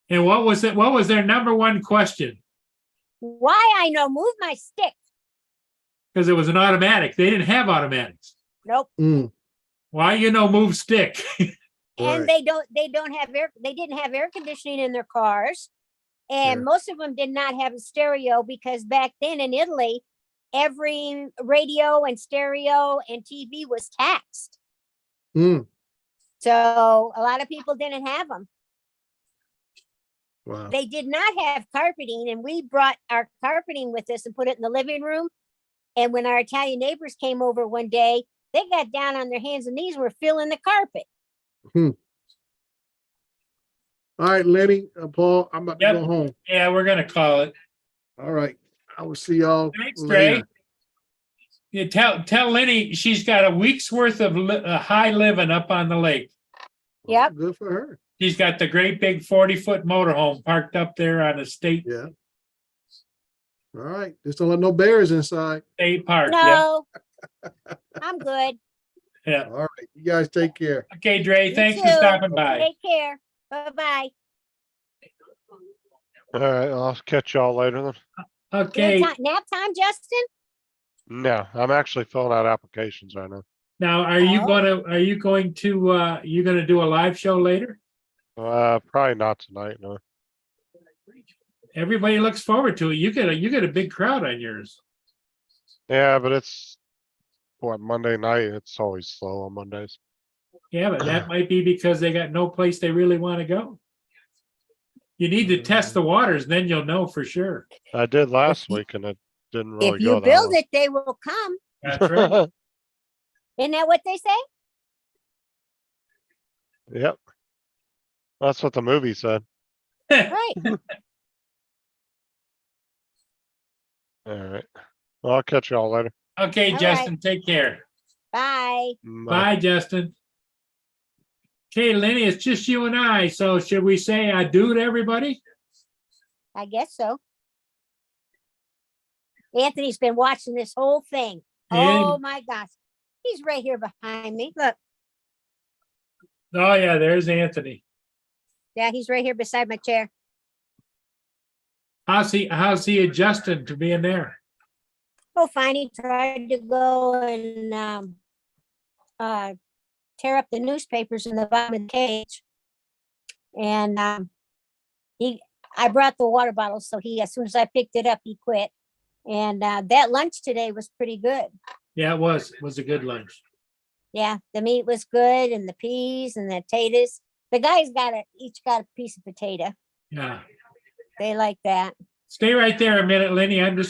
what was it? What was their number one question? Why I know, move my stick. Because it was an automatic. They didn't have automatics. Nope. Mm, Why move stick? And Right. they didn't have air conditioning in their cars. And Yeah. most of them did not have a stereo because back then in Italy, every radio and stereo and TV was taxed. mm, So a lot of people didn't have them. wow. They did not have carpeting, and we brought our carpeting with us and put it in the living room. And when our Italian neighbors came over one day, they got down on their hands and knees and were filling the carpet. All right, Lenny, Paul, I'm about to Yep. go home. Yeah, we're gonna call it. All right. I will see y'all Thanks, later. Trey. You tell Lenny she's got a week's worth of high living up on the lake. Yep. Good for her. She's got the great big 40-foot motorhome parked up there on the state Yeah. All right. Just don't let no bears inside. park. Yeah. No, I'm good. Yeah. All right. You guys take care. Okay, Dre, You thanks for too. stopping by. Take care. Bye-bye. All right, I'll catch y'all later then. Okay, Nap time, Justin? No, I'm actually filling out applications right now. now are you Oh. going to do a live show later? Probably not tonight, no. Everybody looks forward to it. You get a big crowd on yours. Yeah, but it's what, Monday night? It's always slow on Mondays. Yeah, but that might be because they got no place they really want to go. You need to test the waters, then you'll know for sure. I did last week and it didn't really If go you that build well. it, they will come. That's right. Isn't that what they say? Yep. That's what the movie said. Right. All right. Well, I'll catch y'all later. Okay, All Justin, take care. Bye. Bye, Justin. Okay, Lenny, it's just you and I, so should we say adieu to everybody? I guess so. Anthony's been watching this whole thing. Yeah. Oh my gosh. He's right here behind me. Look. Oh, yeah, there's Anthony. Yeah, he's right here beside my chair. How's he adjusting to being there? Oh, fine. He tried to go and tear up the newspapers in the bottom of the cage. And I brought the water bottle, so as soon as I picked it up, he quit. And that lunch today was pretty good. Yeah, it was a good lunch. Yeah, the meat was good, and the peas and the potatoes. The guys each got a piece of potato. Yeah. They like that. Stay right there a minute, Lenny. I'm just